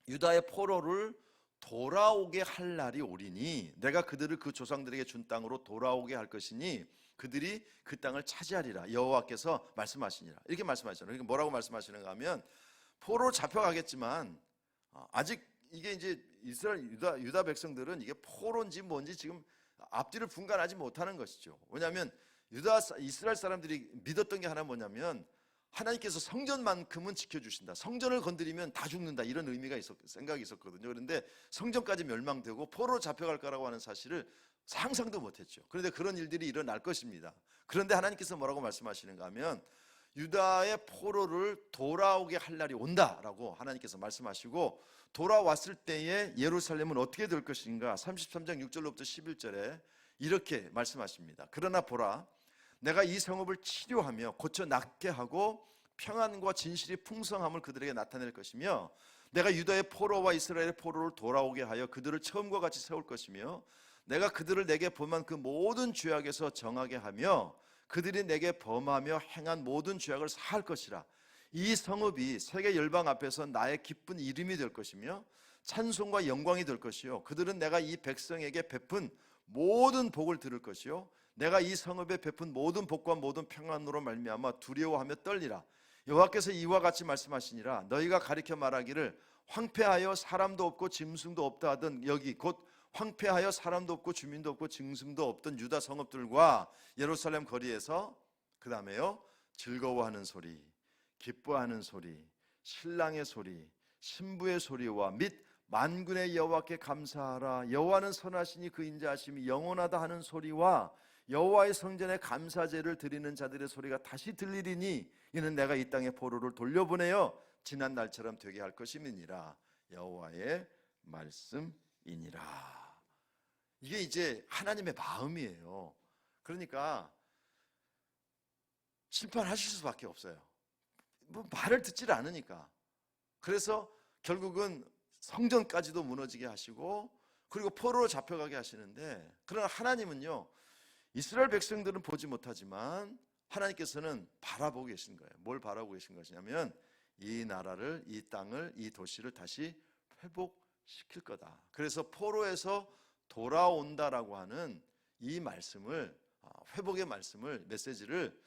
유다의 포로를 돌아오게 할 날이 오리니 내가 그들을 그 조상들에게 준 땅으로 돌아오게 할 것이니 그들이 그 땅을 차지하리라. 여호와께서 말씀하시니라. 이렇게 말씀하시잖아요. 그러니까 뭐라고 말씀하시는가 하면 포로로 잡혀가겠지만 아직 이게 이제 이스라엘 유다 백성들은 이게 포로인지 뭔지 지금 앞뒤를 분간하지 못하는 것이죠. 왜냐하면 이스라엘 사람들이 믿었던 게 하나 뭐냐면 하나님께서 성전만큼은 지켜주신다. 성전을 건드리면 다 죽는다. 이런 생각이 있었거든요. 그런데 성전까지 멸망되고 포로로 잡혀갈 거라고 하는 사실을 상상도 못했죠. 그런데 그런 일들이 일어날 것입니다. 그런데 하나님께서 뭐라고 말씀하시는가 하면 유다의 포로를 돌아오게 할 날이 온다라고 하나님께서 말씀하시고, 돌아왔을 때에 예루살렘은 어떻게 될 것인가 33장 6절로부터 11절에 이렇게 말씀하십니다. 그러나 보라, 내가 이 성읍을 치료하며 고쳐 낫게 하고 평안과 진실이 풍성함을 그들에게 나타낼 것이며, 내가 유다의 포로와 이스라엘의 포로를 돌아오게 하여 그들을 처음과 같이 세울 것이며, 내가 그들을 내게 범한 그 모든 죄악에서 정하게 하며 그들이 내게 범하며 행한 모든 죄악을 사할 것이라. 이 성읍이 세계 열방 앞에서 나의 기쁜 이름이 될 것이며 찬송과 영광이 될 것이요, 그들은 내가 이 백성에게 베푼 모든 복을 들을 것이요, 내가 이 성읍에 베푼 모든 복과 모든 평안으로 말미암아 두려워하며 떨리라. 여호와께서 이와 같이 말씀하시니라. 너희가 가리켜 말하기를 황폐하여 사람도 없고 짐승도 없다 하던 여기 곧 황폐하여 사람도 없고 주민도 없고 짐승도 없던 유다 성읍들과 예루살렘 거리에서, 그 다음에요, 즐거워하는 소리, 기뻐하는 소리, 신랑의 소리, 신부의 소리와 및 만군의 여호와께 감사하라, 여호와는 선하시니 그 인자하심이 영원하다 하는 소리와 여호와의 성전에 감사제를 드리는 자들의 소리가 다시 들리리니 이는 내가 이 땅에 포로를 돌려보내어 지난 날처럼 되게 할 것임이니라. 여호와의 말씀이니라. 이게 이제 하나님의 마음이에요. 그러니까 심판하실 수밖에 없어요. 뭐 말을 듣질 않으니까. 그래서 결국은 성전까지도 무너지게 하시고 그리고 포로로 잡혀가게 하시는데, 그러나 하나님은요, 이스라엘 백성들은 보지 못하지만 하나님께서는 바라보고 계신 거예요. 뭘 바라보고 계신 것이냐면 이 나라를, 이 땅을, 이 도시를 다시 회복시킬 거다. 그래서 포로에서 돌아온다라고 하는 이 말씀을, 회복의 말씀을, 메시지를,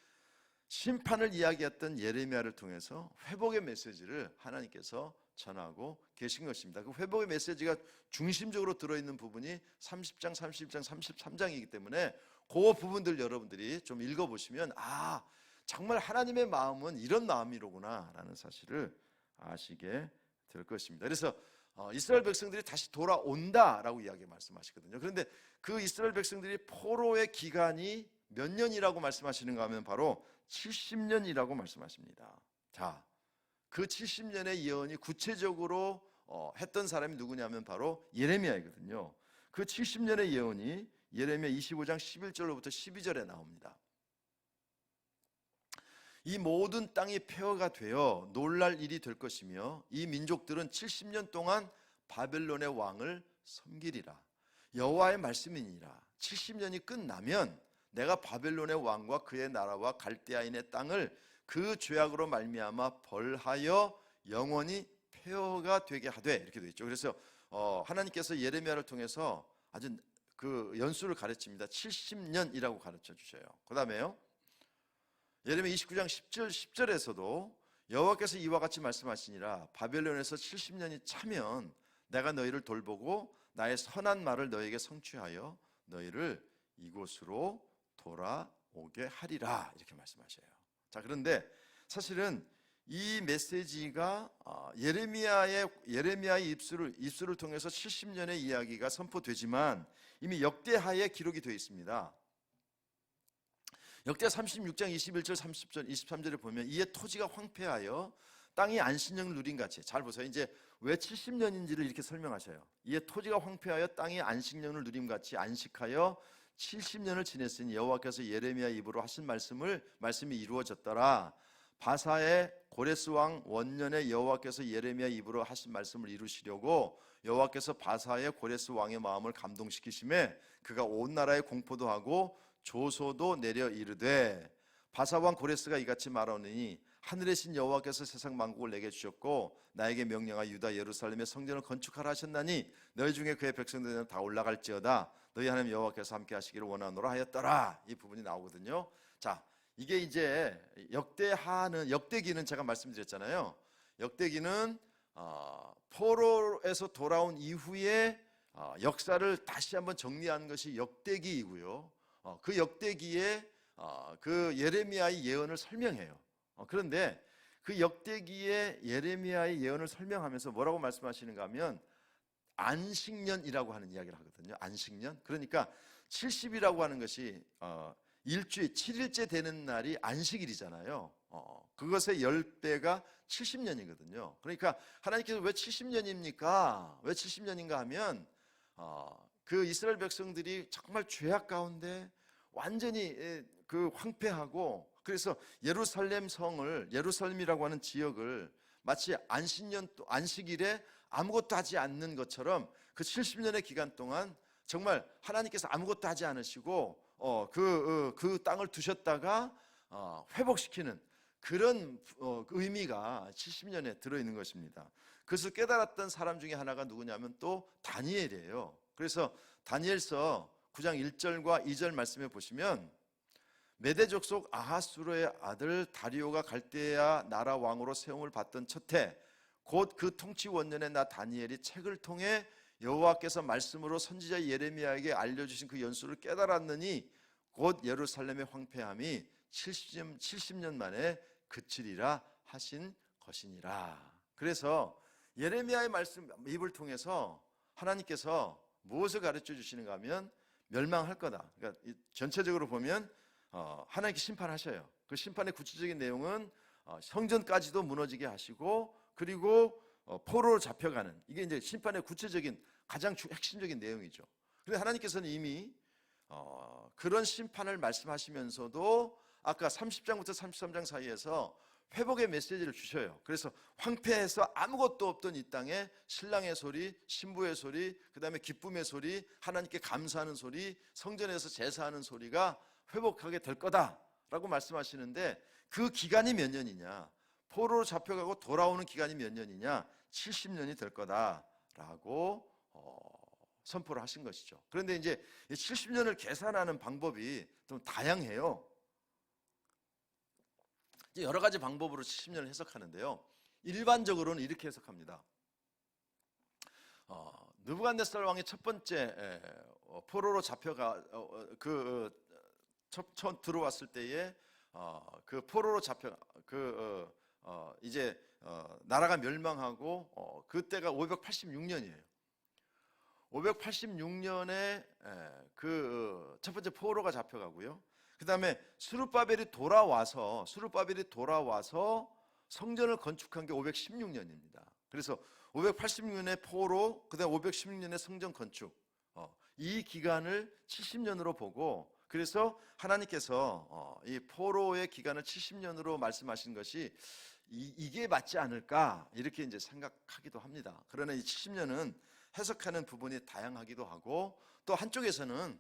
심판을 이야기했던 예레미야를 통해서 회복의 메시지를 하나님께서 전하고 계신 것입니다. 그 회복의 메시지가 중심적으로 들어있는 부분이 30장, 31장, 33장이기 때문에 그 부분들 여러분들이 좀 읽어보시면 정말 하나님의 마음은 이런 마음이로구나 라는 사실을 아시게 될 것입니다. 그래서 이스라엘 백성들이 다시 돌아온다라고 이야기 말씀하시거든요. 그런데 그 이스라엘 백성들이 포로의 기간이 몇 년이라고 말씀하시는가 하면 바로 70년이라고 말씀하십니다. 자, 그 70년의 예언이 구체적으로 했던 사람이 누구냐면 바로 예레미야이거든요. 그 70년의 예언이 예레미야 25장 11절로부터 12절에 나옵니다. 이 모든 땅이 폐허가 되어 놀랄 일이 될 것이며 이 민족들은 70년 동안 바벨론의 왕을 섬기리라. 여호와의 말씀이니라. 70년이 끝나면 내가 바벨론의 왕과 그의 나라와 갈대아인의 땅을 그 죄악으로 말미암아 벌하여 영원히 폐허가 되게 하되, 이렇게 되어 있죠. 그래서 하나님께서 예레미야를 통해서 아주 그 연수를 가르칩니다. 70년이라고 가르쳐 주셔요. 그 다음에요, 예레미야 29장 10절에서도 여호와께서 이와 같이 말씀하시니라. 바벨론에서 70년이 차면 내가 너희를 돌보고 나의 선한 말을 너희에게 성취하여 너희를 이곳으로 돌아오게 하리라, 이렇게 말씀하셔요. 자, 그런데 사실은 이 메시지가 예레미야의 입술을 통해서 70년의 이야기가 선포되지만 이미 역대하에 기록이 되어 있습니다. 역대 36장 21절 30절 23절에 보면 이에 토지가 황폐하여 땅이 안식년을 누린 같이, 잘 보세요. 이제 왜 70년인지를 이렇게 설명하셔요. 이에 토지가 황폐하여 땅이 안식년을 누림 같이 안식하여 70년을 지냈으니 여호와께서 예레미야 입으로 하신 말씀이 이루어졌더라. 바사의 고레스 왕 원년에 여호와께서 예레미야 입으로 하신 말씀을 이루시려고 여호와께서 바사의 고레스 왕의 마음을 감동시키심에 그가 온 나라에 공포도 하고 조소도 내려 이르되, 바사 왕 고레스가 이같이 말하노니 하늘의 신 여호와께서 세상 만국을 내게 주셨고 나에게 명령하여 유다 예루살렘의 성전을 건축하라 하셨나니 너희 중에 그의 백성들은 다 올라갈지어다. 너희 하나님 여호와께서 함께 하시기를 원하노라 하였더라. 이 부분이 나오거든요. 자, 이게 이제 역대기는 제가 말씀드렸잖아요. 역대기는 포로에서 돌아온 이후에 역사를 다시 한번 정리한 것이 역대기이고요. 그 역대기에 그 예레미야의 예언을 설명해요. 그런데 그 역대기에 예레미야의 예언을 설명하면서 뭐라고 말씀하시는가 하면 안식년이라고 하는 이야기를 하거든요. 안식년. 그러니까 70이라고 하는 것이 일주일 7일째 되는 날이 안식일이잖아요. 그것의 10배가 70년이거든요. 그러니까 하나님께서 왜 70년입니까? 왜 70년인가 하면 그 이스라엘 백성들이 정말 죄악 가운데 완전히 그 황폐하고, 그래서 예루살렘 성을, 예루살렘이라고 하는 지역을 마치 안식일에 아무것도 하지 않는 것처럼 그 70년의 기간 동안 정말 하나님께서 아무것도 하지 않으시고 그 땅을 두셨다가 회복시키는 그런 의미가 70년에 들어있는 것입니다. 그것을 깨달았던 사람 중에 하나가 누구냐면 또 다니엘이에요. 그래서 다니엘서 9장 1절과 2절 말씀해 보시면, 메대 족속 아하수르의 아들 다리오가 갈대아 나라 왕으로 세움을 받던 첫해 곧 그 통치 원년에 나 다니엘이 책을 통해 여호와께서 말씀으로 선지자 예레미야에게 알려주신 그 연수를 깨달았느니 곧 예루살렘의 황폐함이 70년 만에 그치리라 하신 것이니라. 그래서 예레미야의 말씀 입을 통해서 하나님께서 무엇을 가르쳐 주시는가 하면 멸망할 거다. 그러니까 전체적으로 보면 하나님께 심판하셔요. 그 심판의 구체적인 내용은 성전까지도 무너지게 하시고, 그리고 포로로 잡혀가는, 이게 이제 심판의 구체적인 가장 핵심적인 내용이죠. 그런데 하나님께서는 이미 그런 심판을 말씀하시면서도 아까 30장부터 33장 사이에서 회복의 메시지를 주셔요. 그래서 황폐해서 아무것도 없던 이 땅에 신랑의 소리, 신부의 소리, 그 다음에 기쁨의 소리, 하나님께 감사하는 소리, 성전에서 제사하는 소리가 회복하게 될 거다라고 말씀하시는데, 그 기간이 몇 년이냐, 포로로 잡혀가고 돌아오는 기간이 몇 년이냐, 70년이 될 거다라고 선포를 하신 것이죠. 그런데 이제 70년을 계산하는 방법이 좀 다양해요. 여러 가지 방법으로 70년을 해석하는데요. 일반적으로는 이렇게 해석합니다. 느부갓네살 왕이 첫 번째 포로로 잡혀가 처음 들어왔을 때에 그 포로로 잡혀 이제 나라가 멸망하고 그때가 586년이에요. 586년에 그 첫 번째 포로가 잡혀가고요. 그 다음에 스룹바벨이 돌아와서 성전을 건축한 게 516년입니다. 그래서 586년에 포로, 그 다음에 516년에 성전 건축, 이 기간을 70년으로 보고, 그래서 하나님께서 이 포로의 기간을 70년으로 말씀하신 것이 이게 맞지 않을까, 이렇게 이제 생각하기도 합니다. 그러나 이 70년은 해석하는 부분이 다양하기도 하고, 또 한쪽에서는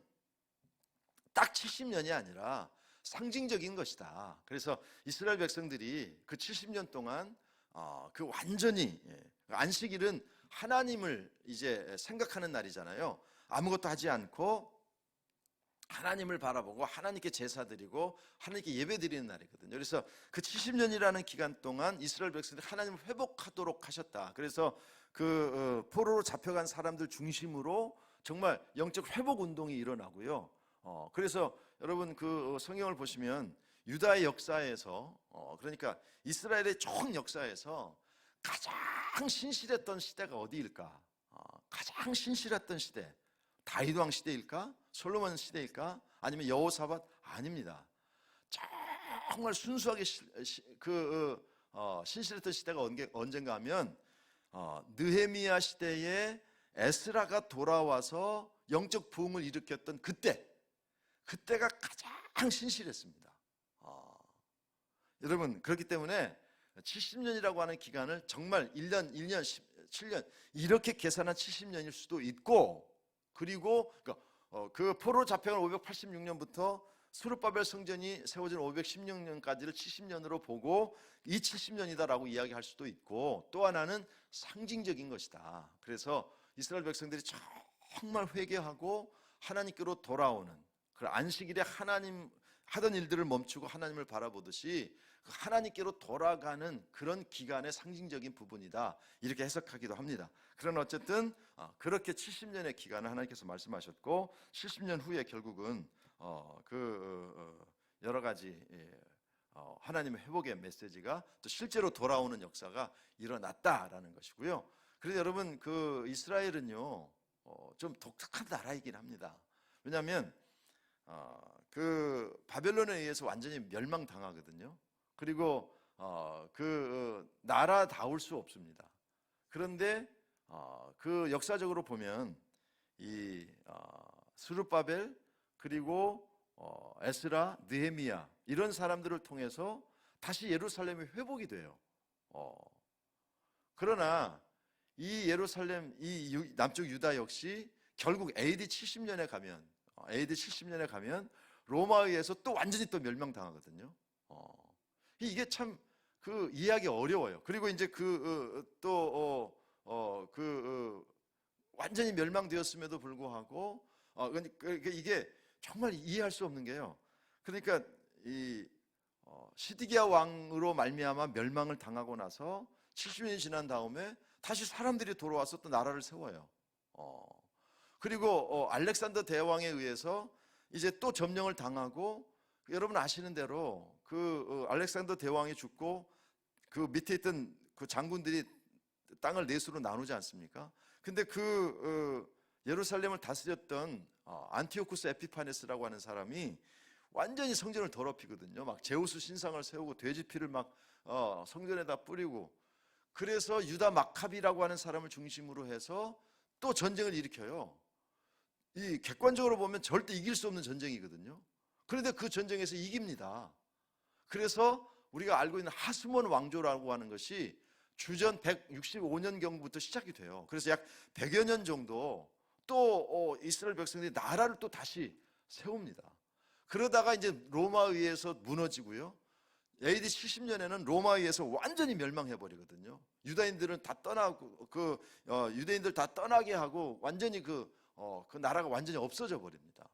딱 70년이 아니라 상징적인 것이다. 그래서 이스라엘 백성들이 그 70년 동안 그 완전히, 안식일은 하나님을 이제 생각하는 날이잖아요. 아무것도 하지 않고 하나님을 바라보고 하나님께 제사 드리고 하나님께 예배 드리는 날이거든요. 그래서 그 70년이라는 기간 동안 이스라엘 백성들이 하나님을 회복하도록 하셨다. 그래서 그 포로로 잡혀간 사람들 중심으로 정말 영적 회복 운동이 일어나고요. 그래서 여러분 그 성경을 보시면 유다의 역사에서, 그러니까 이스라엘의 총 역사에서 가장 신실했던 시대가 어디일까? 가장 신실했던 시대, 다윗 왕 시대일까? 솔로몬 시대일까? 아니면 여호사밧? 아닙니다. 정말 순수하게 신실했던 시대가 언젠가 하면 느헤미야 시대에 에스라가 돌아와서 영적 부흥을 일으켰던 그때가 가장 신실했습니다. 여러분, 그렇기 때문에 70년이라고 하는 기간을 정말 1년, 7년 이렇게 계산한 70년일 수도 있고, 그리고 그 포로 잡혀간 586년부터 스룹바벨 성전이 세워진 516년까지를 70년으로 보고 이 70년이다라고 이야기할 수도 있고, 또 하나는 상징적인 것이다. 그래서 이스라엘 백성들이 정말 회개하고 하나님께로 돌아오는, 그 안식일에 하나님 하던 일들을 멈추고 하나님을 바라보듯이 하나님께로 돌아가는 그런 기간의 상징적인 부분이다, 이렇게 해석하기도 합니다. 그러나 어쨌든 그렇게 70년의 기간을 하나님께서 말씀하셨고, 70년 후에 결국은 여러 가지 하나님의 회복의 메시지가 또 실제로 돌아오는 역사가 일어났다라는 것이고요. 그래서 여러분 그 이스라엘은요 좀 독특한 나라이긴 합니다. 왜냐하면 그 바벨론에 의해서 완전히 멸망당하거든요. 그리고 그 나라다울 수 없습니다. 그런데 그 역사적으로 보면 이 스룹바벨 그리고 에스라, 느헤미야 이런 사람들을 통해서 다시 예루살렘이 회복이 돼요. 그러나 이 예루살렘, 이 남쪽 유다 역시 결국 AD 70년에 가면 로마에 의해서 또 완전히 또 멸망당하거든요. 이게 참 그 이해하기 어려워요. 그리고 이제 완전히 멸망되었음에도 불구하고 이게 정말 이해할 수 없는 게요. 그러니까 이 시드기야 왕으로 말미암아 멸망을 당하고 나서 70년이 지난 다음에 다시 사람들이 돌아와서 또 나라를 세워요. 그리고 알렉산더 대왕에 의해서 이제 또 점령을 당하고, 여러분 아시는 대로 알렉산더 대왕이 죽고 그 밑에 있던 그 장군들이 땅을 넷으로 나누지 않습니까? 근데 예루살렘을 다스렸던 안티오쿠스 에피파네스라고 하는 사람이 완전히 성전을 더럽히거든요. 막 제우스 신상을 세우고 돼지 피를 막 성전에다 뿌리고, 그래서 유다 마카비라고 하는 사람을 중심으로 해서 또 전쟁을 일으켜요. 이 객관적으로 보면 절대 이길 수 없는 전쟁이거든요. 그런데 그 전쟁에서 이깁니다. 그래서 우리가 알고 있는 하스몬 왕조라고 하는 것이 주전 165년경부터 시작이 돼요. 그래서 약 100여 년 정도 또 이스라엘 백성들이 나라를 또 다시 세웁니다. 그러다가 이제 로마에 의해서 무너지고요. AD 70년에는 로마에 의해서 완전히 멸망해 버리거든요. 유다인들은 다 떠나고 유대인들 다 떠나게 하고 완전히 그 나라가 완전히 없어져 버립니다.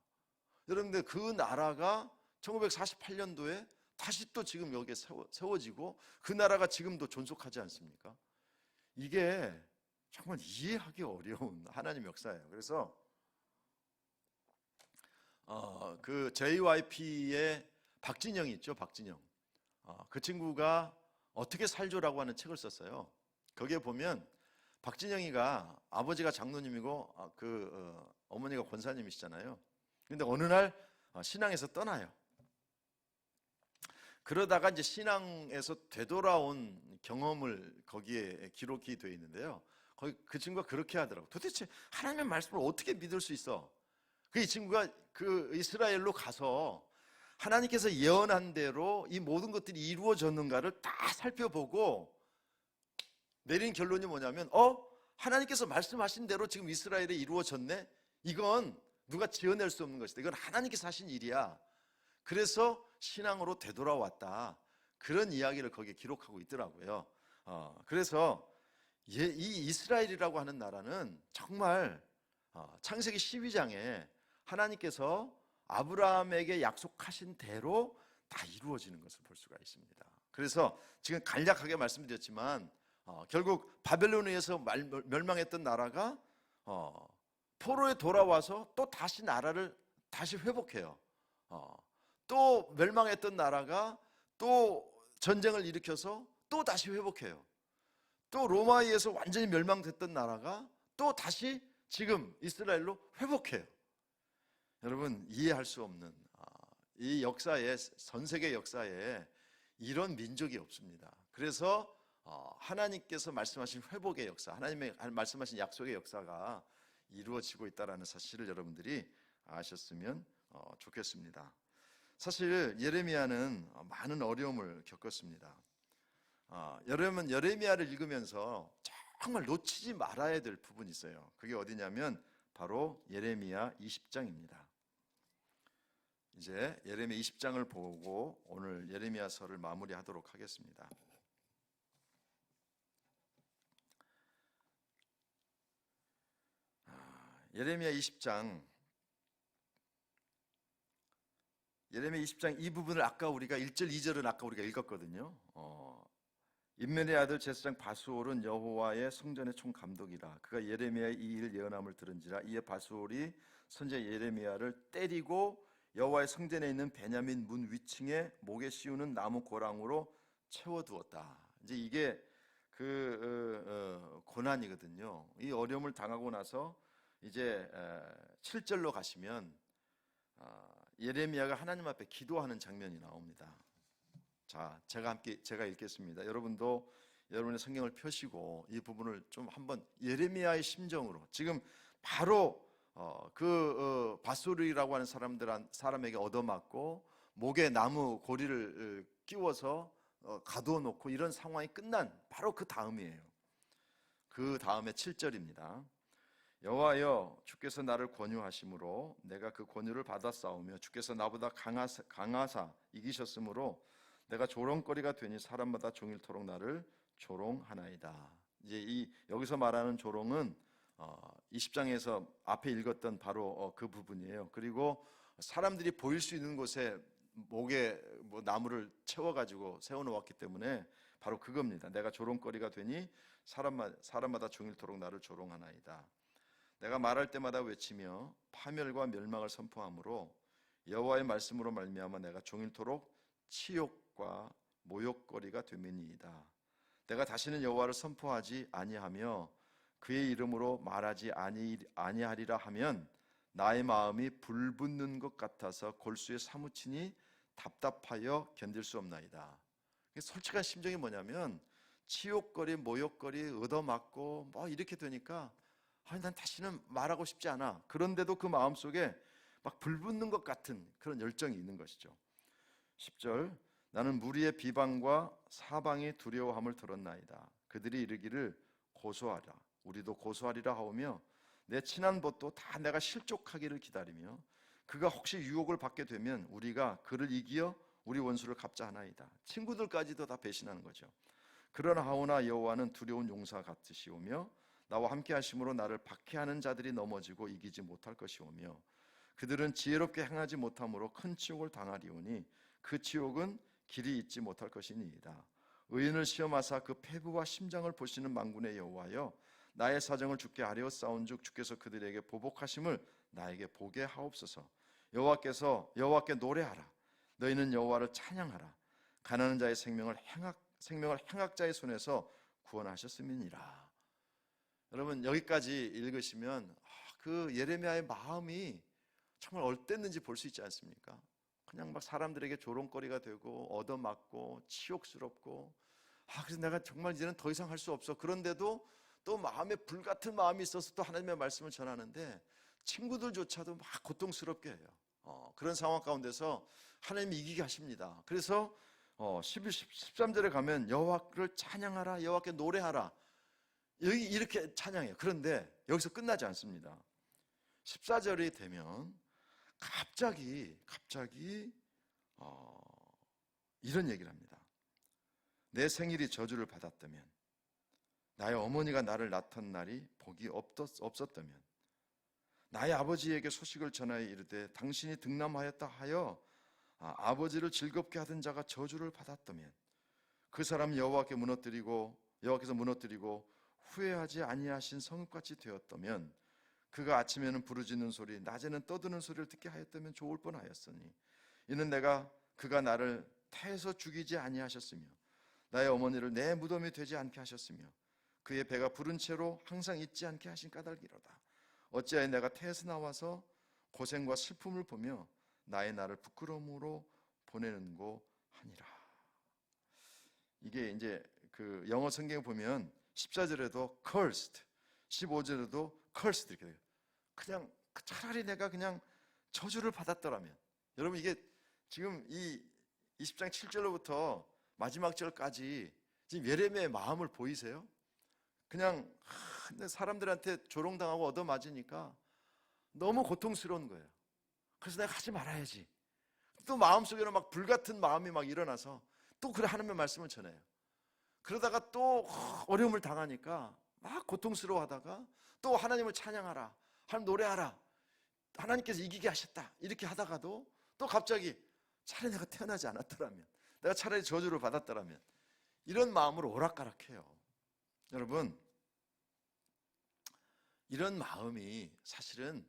여러분들 그 나라가 1948년도에 다시 또 지금 여기에 세워지고 그 나라가 지금도 존속하지 않습니까? 이게 정말 이해하기 어려운 하나님의 역사예요. 그래서 그 JYP의 박진영이 있죠. 박진영. 그 친구가 어떻게 살죠라고 하는 책을 썼어요. 거기에 보면 박진영이가 아버지가 장로님이고 어머니가 권사님이시잖아요. 근데 어느 날 신앙에서 떠나요. 그러다가 이제 신앙에서 되돌아온 경험을 거기에 기록이 되어 있는데요. 거기 그 친구가 그렇게 하더라고. 도대체 하나님의 말씀을 어떻게 믿을 수 있어? 이 친구가 그 이스라엘로 가서 하나님께서 예언한 대로 이 모든 것들이 이루어졌는가를 다 살펴보고 내린 결론이 뭐냐면 하나님께서 말씀하신 대로 지금 이스라엘에 이루어졌네? 이건 누가 지어낼 수 없는 것이다. 이건 하나님께서 하신 일이야. 그래서 신앙으로 되돌아왔다. 그런 이야기를 거기에 기록하고 있더라고요. 그래서 이 이스라엘이라고 하는 나라는 정말 창세기 12장에 하나님께서 아브라함에게 약속하신 대로 다 이루어지는 것을 볼 수가 있습니다. 그래서 지금 간략하게 말씀드렸지만 결국 바벨론에 의해서 멸망했던 나라가 포로에 돌아와서 또 다시 나라를 다시 회복해요. 또 멸망했던 나라가 또 전쟁을 일으켜서 또 다시 회복해요. 또 로마에 의해서 완전히 멸망됐던 나라가 또 다시 지금 이스라엘로 회복해요. 여러분 이해할 수 없는 이 역사에, 전 세계 역사에 이런 민족이 없습니다. 그래서 하나님께서 말씀하신 회복의 역사, 하나님의 말씀하신 약속의 역사가 이루어지고 있다는 사실을 여러분들이 아셨으면 좋겠습니다. 사실 예레미야는 많은 어려움을 겪었습니다. 여러분 예레미야를 읽으면서 정말 놓치지 말아야 될 부분이 있어요. 그게 어디냐면 바로 예레미야 20장입니다. 이제 예레미야 20장을 보고 오늘 예레미야서를 마무리하도록 하겠습니다. 예레미야 20장 이 부분을 아까 우리가 1절 2절은 아까 우리가 읽었거든요. 임멜의 아들 제사장 바수올은 여호와의 성전의 총감독이라. 그가 예레미야의 이 일 예언함을 들은지라. 이에 바수올이 선지자 예레미야를 때리고 여호와의 성전에 있는 베냐민 문 위층에 목에 씌우는 나무 고랑으로 채워두었다. 이제 이게 고난이거든요. 이 어려움을 당하고 나서 이제 7절로 가시면 예레미야가 하나님 앞에 기도하는 장면이 나옵니다. 자, 제가 읽겠습니다. 여러분도 여러분의 성경을 펴시고 이 부분을 좀 한번 예레미야의 심정으로 지금 바로 밧소리라고 하는 사람에게 얻어맞고 목에 나무 고리를 끼워서 가두어 놓고 이런 상황이 끝난 바로 그 다음이에요. 그 다음에 7절입니다. 여호와여 주께서 나를 권유하심으로 내가 그 권유를 받아 싸우며 주께서 나보다 강하사 이기셨으므로 내가 조롱거리가 되니 사람마다 종일토록 나를 조롱하나이다. 이제 여기서 말하는 조롱은 20장에서 앞에 읽었던 바로 그 부분이에요. 그리고 사람들이 보일 수 있는 곳에 목에 나무를 채워가지고 세워놓았기 때문에 바로 그겁니다. 내가 조롱거리가 되니 사람마다 종일토록 나를 조롱하나이다. 내가 말할 때마다 외치며 파멸과 멸망을 선포하므로 여호와의 말씀으로 말미암아 내가 종일토록 치욕과 모욕거리가 됨이니이다. 내가 다시는 여호와를 선포하지 아니하며 그의 이름으로 말하지 아니하리라 하면 나의 마음이 불붙는 것 같아서 골수에 사무치니 답답하여 견딜 수 없나이다. 솔직한 심정이 뭐냐면 치욕거리, 모욕거리, 얻어맞고 이렇게 되니까 난 다시는 말하고 싶지 않아. 그런데도 그 마음속에 막 불붙는 것 같은 그런 열정이 있는 것이죠. 10절 나는 무리의 비방과 사방이 두려워함을 들었나이다. 그들이 이르기를 고소하라. 우리도 고소하리라 하오며 내 친한 벗도 다 내가 실족하기를 기다리며 그가 혹시 유혹을 받게 되면 우리가 그를 이기어 우리 원수를 갚자 하나이다. 친구들까지도 다 배신하는 거죠. 그러나 하오나 여호와는 두려운 용사 같으시오며 나와 함께 하심으로 나를 박해하는 자들이 넘어지고 이기지 못할 것이오며 그들은 지혜롭게 행하지 못함으로 큰 치욕을 당하리오니 그 치욕은 길이 잊지 못할 것이니이다. 의인을 시험하사 그 폐부와 심장을 보시는 만군의 여호와여 나의 사정을 주께 아뢰었사온즉 주께서 그들에게 보복하심을 나에게 보게 하옵소서. 여호와께 노래하라. 너희는 여호와를 찬양하라. 가난한 자의 생명을 행악자의 손에서 구원하셨음이니라. 여러분 여기까지 읽으시면 그 예레미야의 마음이 정말 어땠는지 볼 수 있지 않습니까? 그냥 막 사람들에게 조롱거리가 되고 얻어맞고 치욕스럽고 그래서 내가 정말 이제는 더 이상 할 수 없어. 그런데도 또 마음에 불같은 마음이 있어서 또 하나님의 말씀을 전하는데 친구들조차도 막 고통스럽게 해요. 그런 상황 가운데서 하나님이 이기게 하십니다. 그래서 13절에 가면 여호와를 찬양하라, 여호와께 노래하라, 여기 이렇게 찬양해요. 그런데 여기서 끝나지 않습니다. 14절이 되면 갑자기 이런 얘기를 합니다. 내 생일이 저주를 받았다면, 나의 어머니가 나를 낳던 날이 복이 없었다면, 나의 아버지에게 소식을 전하여 이르되 당신이 등남하였다 하여 아버지를 즐겁게 하던 자가 저주를 받았다면, 그 사람 여호와께서 무너뜨리고 후회하지 아니하신 성읍같이 되었다면, 그가 아침에는 부르짖는 소리, 낮에는 떠드는 소리를 듣게 하였다면 좋을 뻔하였으니 이는 그가 나를 태에서 죽이지 아니하셨으며 나의 어머니를 내 무덤이 되지 않게 하셨으며 그의 배가 부른 채로 항상 잊지 않게 하신 까닭이로다. 어찌하여 내가 태에서 나와서 고생과 슬픔을 보며 나의 나를 부끄러움으로 보내는고 하니라. 이게 이제 그 영어 성경에 보면 14절에도 cursed, 15절에도 cursed 이렇게 돼요. 그냥 차라리 내가 그냥 저주를 받았더라면. 여러분 이게 지금 이 20장 7절로부터 마지막 절까지 지금 예레미야의 마음을 보이세요? 그냥 사람들한테 조롱당하고 얻어맞으니까 너무 고통스러운 거예요. 그래서 내가 하지 말아야지. 또 마음속에는 막 불같은 마음이 막 일어나서 또 그래 하나님의 말씀을 전해요. 그러다가 또 어려움을 당하니까 막 고통스러워하다가 또 하나님을 찬양하라, 하나님 노래하라, 하나님께서 이기게 하셨다 이렇게 하다가도 또 갑자기 차라리 내가 태어나지 않았더라면, 내가 차라리 저주를 받았더라면, 이런 마음으로 오락가락해요. 여러분 이런 마음이 사실은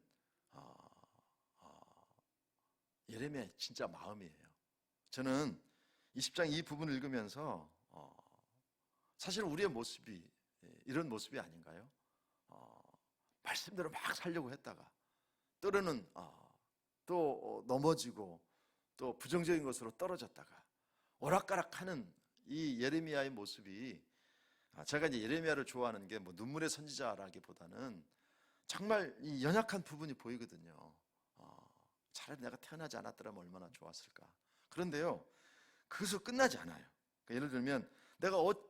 예레미야의 진짜 마음이에요. 저는 20장 이 부분을 읽으면서 사실 우리의 모습이 이런 모습이 아닌가요? 말씀대로 막 살려고 했다가 때로는 또 넘어지고 또 부정적인 것으로 떨어졌다가 오락가락하는 이 예레미야의 모습이, 제가 이제 예레미야를 좋아하는 게 뭐 눈물의 선지자라기보다는 정말 이 연약한 부분이 보이거든요. 차라리 내가 태어나지 않았더라면 얼마나 좋았을까. 그런데요, 그것으로 끝나지 않아요. 그러니까 예를 들면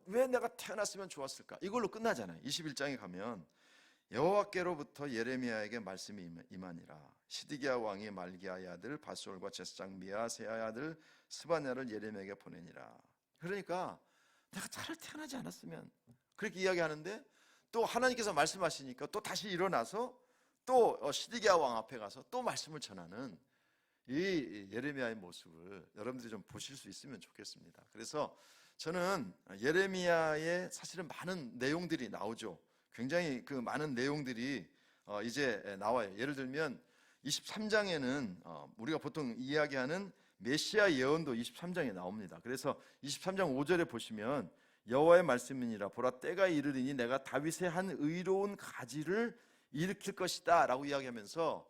왜 내가 태어났으면 좋았을까? 이걸로 끝나잖아요. 21장에 가면 여호와께로부터 예레미야에게 말씀이 임하니라. 시드기야 왕이 말기야의 아들 바솔과 제사장 미아세야의 아들 스바냐를 예레미야에게 보내니라. 그러니까 내가 차라리 태어나지 않았으면, 그렇게 이야기하는데 또 하나님께서 말씀하시니까 또 다시 일어나서 또 시드기야 왕 앞에 가서 또 말씀을 전하는 이 예레미야의 모습을 여러분들이 좀 보실 수 있으면 좋겠습니다. 그래서 저는 예레미야의 사실은 많은 내용들이 나오죠. 굉장히 그 많은 내용들이 이제 나와요. 예를 들면 23장에는 우리가 보통 이야기하는 메시아 예언도 23장에 나옵니다. 그래서 23장 5절에 보시면 여호와의 말씀이니라 보라 때가 이르리니 내가 다윗의 한 의로운 가지를 일으킬 것이다 라고 이야기하면서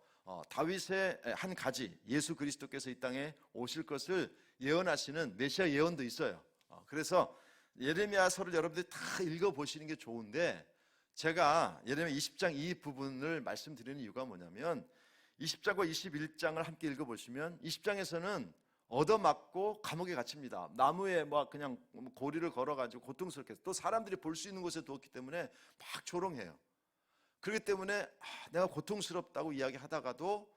다윗의 한 가지, 예수 그리스도께서 이 땅에 오실 것을 예언하시는 메시아 예언도 있어요. 그래서 예레미야서를 여러분들이 다 읽어보시는 게 좋은데, 제가 예레미야 20장 이 부분을 말씀드리는 이유가 뭐냐면 20장과 21장을 함께 읽어보시면 20장에서는 얻어맞고 감옥에 갇힙니다. 나무에 막 그냥 고리를 걸어가지고 고통스럽게, 또 사람들이 볼 수 있는 곳에 두었기 때문에 막 조롱해요. 그렇기 때문에 내가 고통스럽다고 이야기하다가도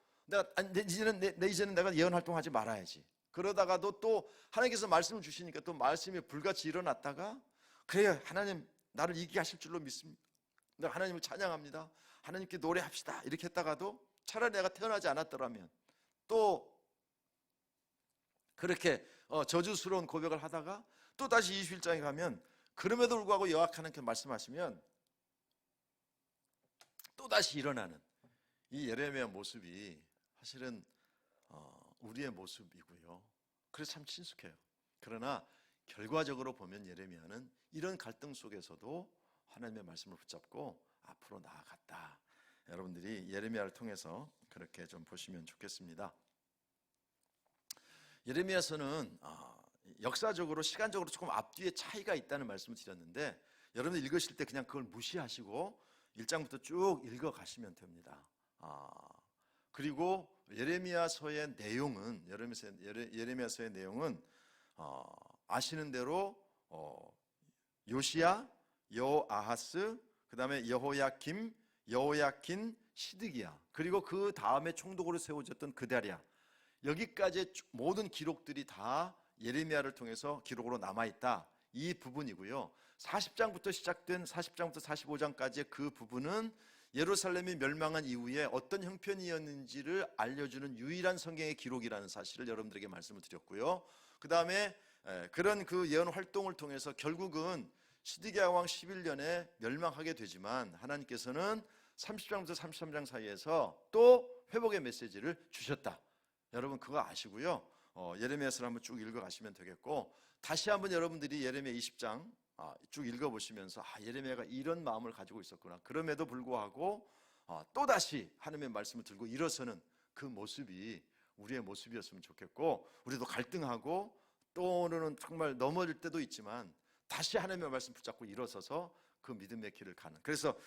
이제는 내가 예언 활동하지 말아야지. 그러다가도 또 하나님께서 말씀을 주시니까 또 말씀이 불같이 일어났다가, 그래요, 하나님 나를 이기게 하실 줄로 믿습니다. 내가 하나님을 찬양합니다. 하나님께 노래합시다. 이렇게 했다가도 차라리 내가 태어나지 않았더라면, 또 그렇게 저주스러운 고백을 하다가 또 다시 21장에 가면 그럼에도 불구하고 여호와 하나님께 말씀하시면 또 다시 일어나는 이 예레미야 모습이 사실은 우리의 모습이고요. 그래서 참 친숙해요. 그러나 결과적으로 보면 예레미야는 이런 갈등 속에서도 하나님의 말씀을 붙잡고 앞으로 나아갔다. 여러분들이 예레미야를 통해서 그렇게 좀 보시면 좋겠습니다. 예레미야서는 역사적으로 시간적으로 조금 앞뒤에 차이가 있다는 말씀을 드렸는데, 여러분들 읽으실 때 그냥 그걸 무시하시고 1장부터 쭉 읽어가시면 됩니다. 그리고 예레미야서의 내용은 아시는 대로 요시야, 여호아하스, 그 다음에 여호야김, 여호야킨, 시드기야, 그리고 그 다음에 총독으로 세워졌던 그다랴, 여기까지의 모든 기록들이 다 예레미야를 통해서 기록으로 남아있다, 이 부분이고요. 40장부터 시작된 40장부터 45장까지의 그 부분은 예루살렘이 멸망한 이후에 어떤 형편이었는지를 알려주는 유일한 성경의 기록이라는 사실을 여러분들에게 말씀을 드렸고요. 그 다음에 그런 그 예언 활동을 통해서 결국은 시드기야 왕 11년에 멸망하게 되지만, 하나님께서는 30장부터 33장 사이에서 또 회복의 메시지를 주셨다. 여러분 그거 아시고요. 예레미야서를 한번 쭉 읽어가시면 되겠고, 다시 한번 여러분들이 예레미야 20장 쭉 읽어보시면서 예레미야가 이런 마음을 가지고 있었구나. 그럼에도 불구하고 또다시 하나님의 말씀을 들고 일어서는 그 모습이 우리의 모습이었으면 좋겠고, 우리도 갈등하고 또는 정말 넘어질 때도 있지만 다시 하나님의 말씀 붙잡고 일어서서 그 믿음의 길을 가는. 그래서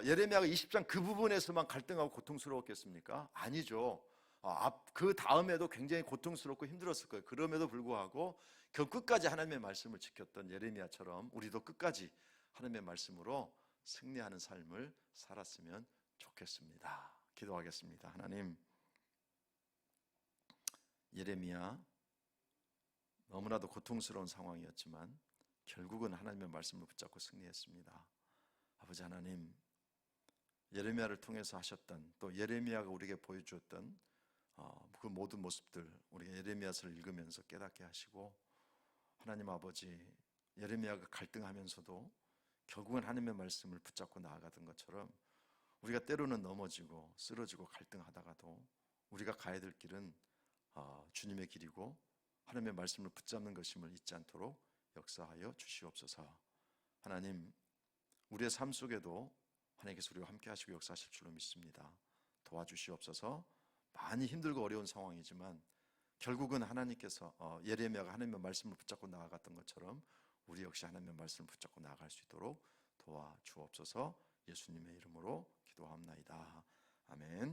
예레미야가 20장 그 부분에서만 갈등하고 고통스러웠겠습니까? 아니죠. 그 다음에도 굉장히 고통스럽고 힘들었을 거예요. 그럼에도 불구하고 끝까지 하나님의 말씀을 지켰던 예레미야처럼 우리도 끝까지 하나님의 말씀으로 승리하는 삶을 살았으면 좋겠습니다. 기도하겠습니다. 하나님, 예레미야 너무나도 고통스러운 상황이었지만 결국은 하나님의 말씀을 붙잡고 승리했습니다. 아버지 하나님, 예레미야를 통해서 하셨던, 또 예레미야가 우리에게 보여주었던 그 모든 모습들 우리가 예레미야서를 읽으면서 깨닫게 하시고, 하나님 아버지, 예레미야가 갈등하면서도 결국은 하나님의 말씀을 붙잡고 나아가던 것처럼 우리가 때로는 넘어지고 쓰러지고 갈등하다가도 우리가 가야 될 길은 주님의 길이고 하나님의 말씀을 붙잡는 것임을 잊지 않도록 역사하여 주시옵소서. 하나님, 우리의 삶 속에도 하나님께서 우리와 함께 하시고 역사하실 줄로 믿습니다. 도와주시옵소서. 많이 힘들고 어려운 상황이지만 결국은 하나님께서 예레미야가 하나님의 말씀을 붙잡고 나아갔던 것처럼 우리 역시 하나님의 말씀을 붙잡고 나아갈 수 있도록 도와주옵소서. 예수님의 이름으로 기도합나이다. 아멘.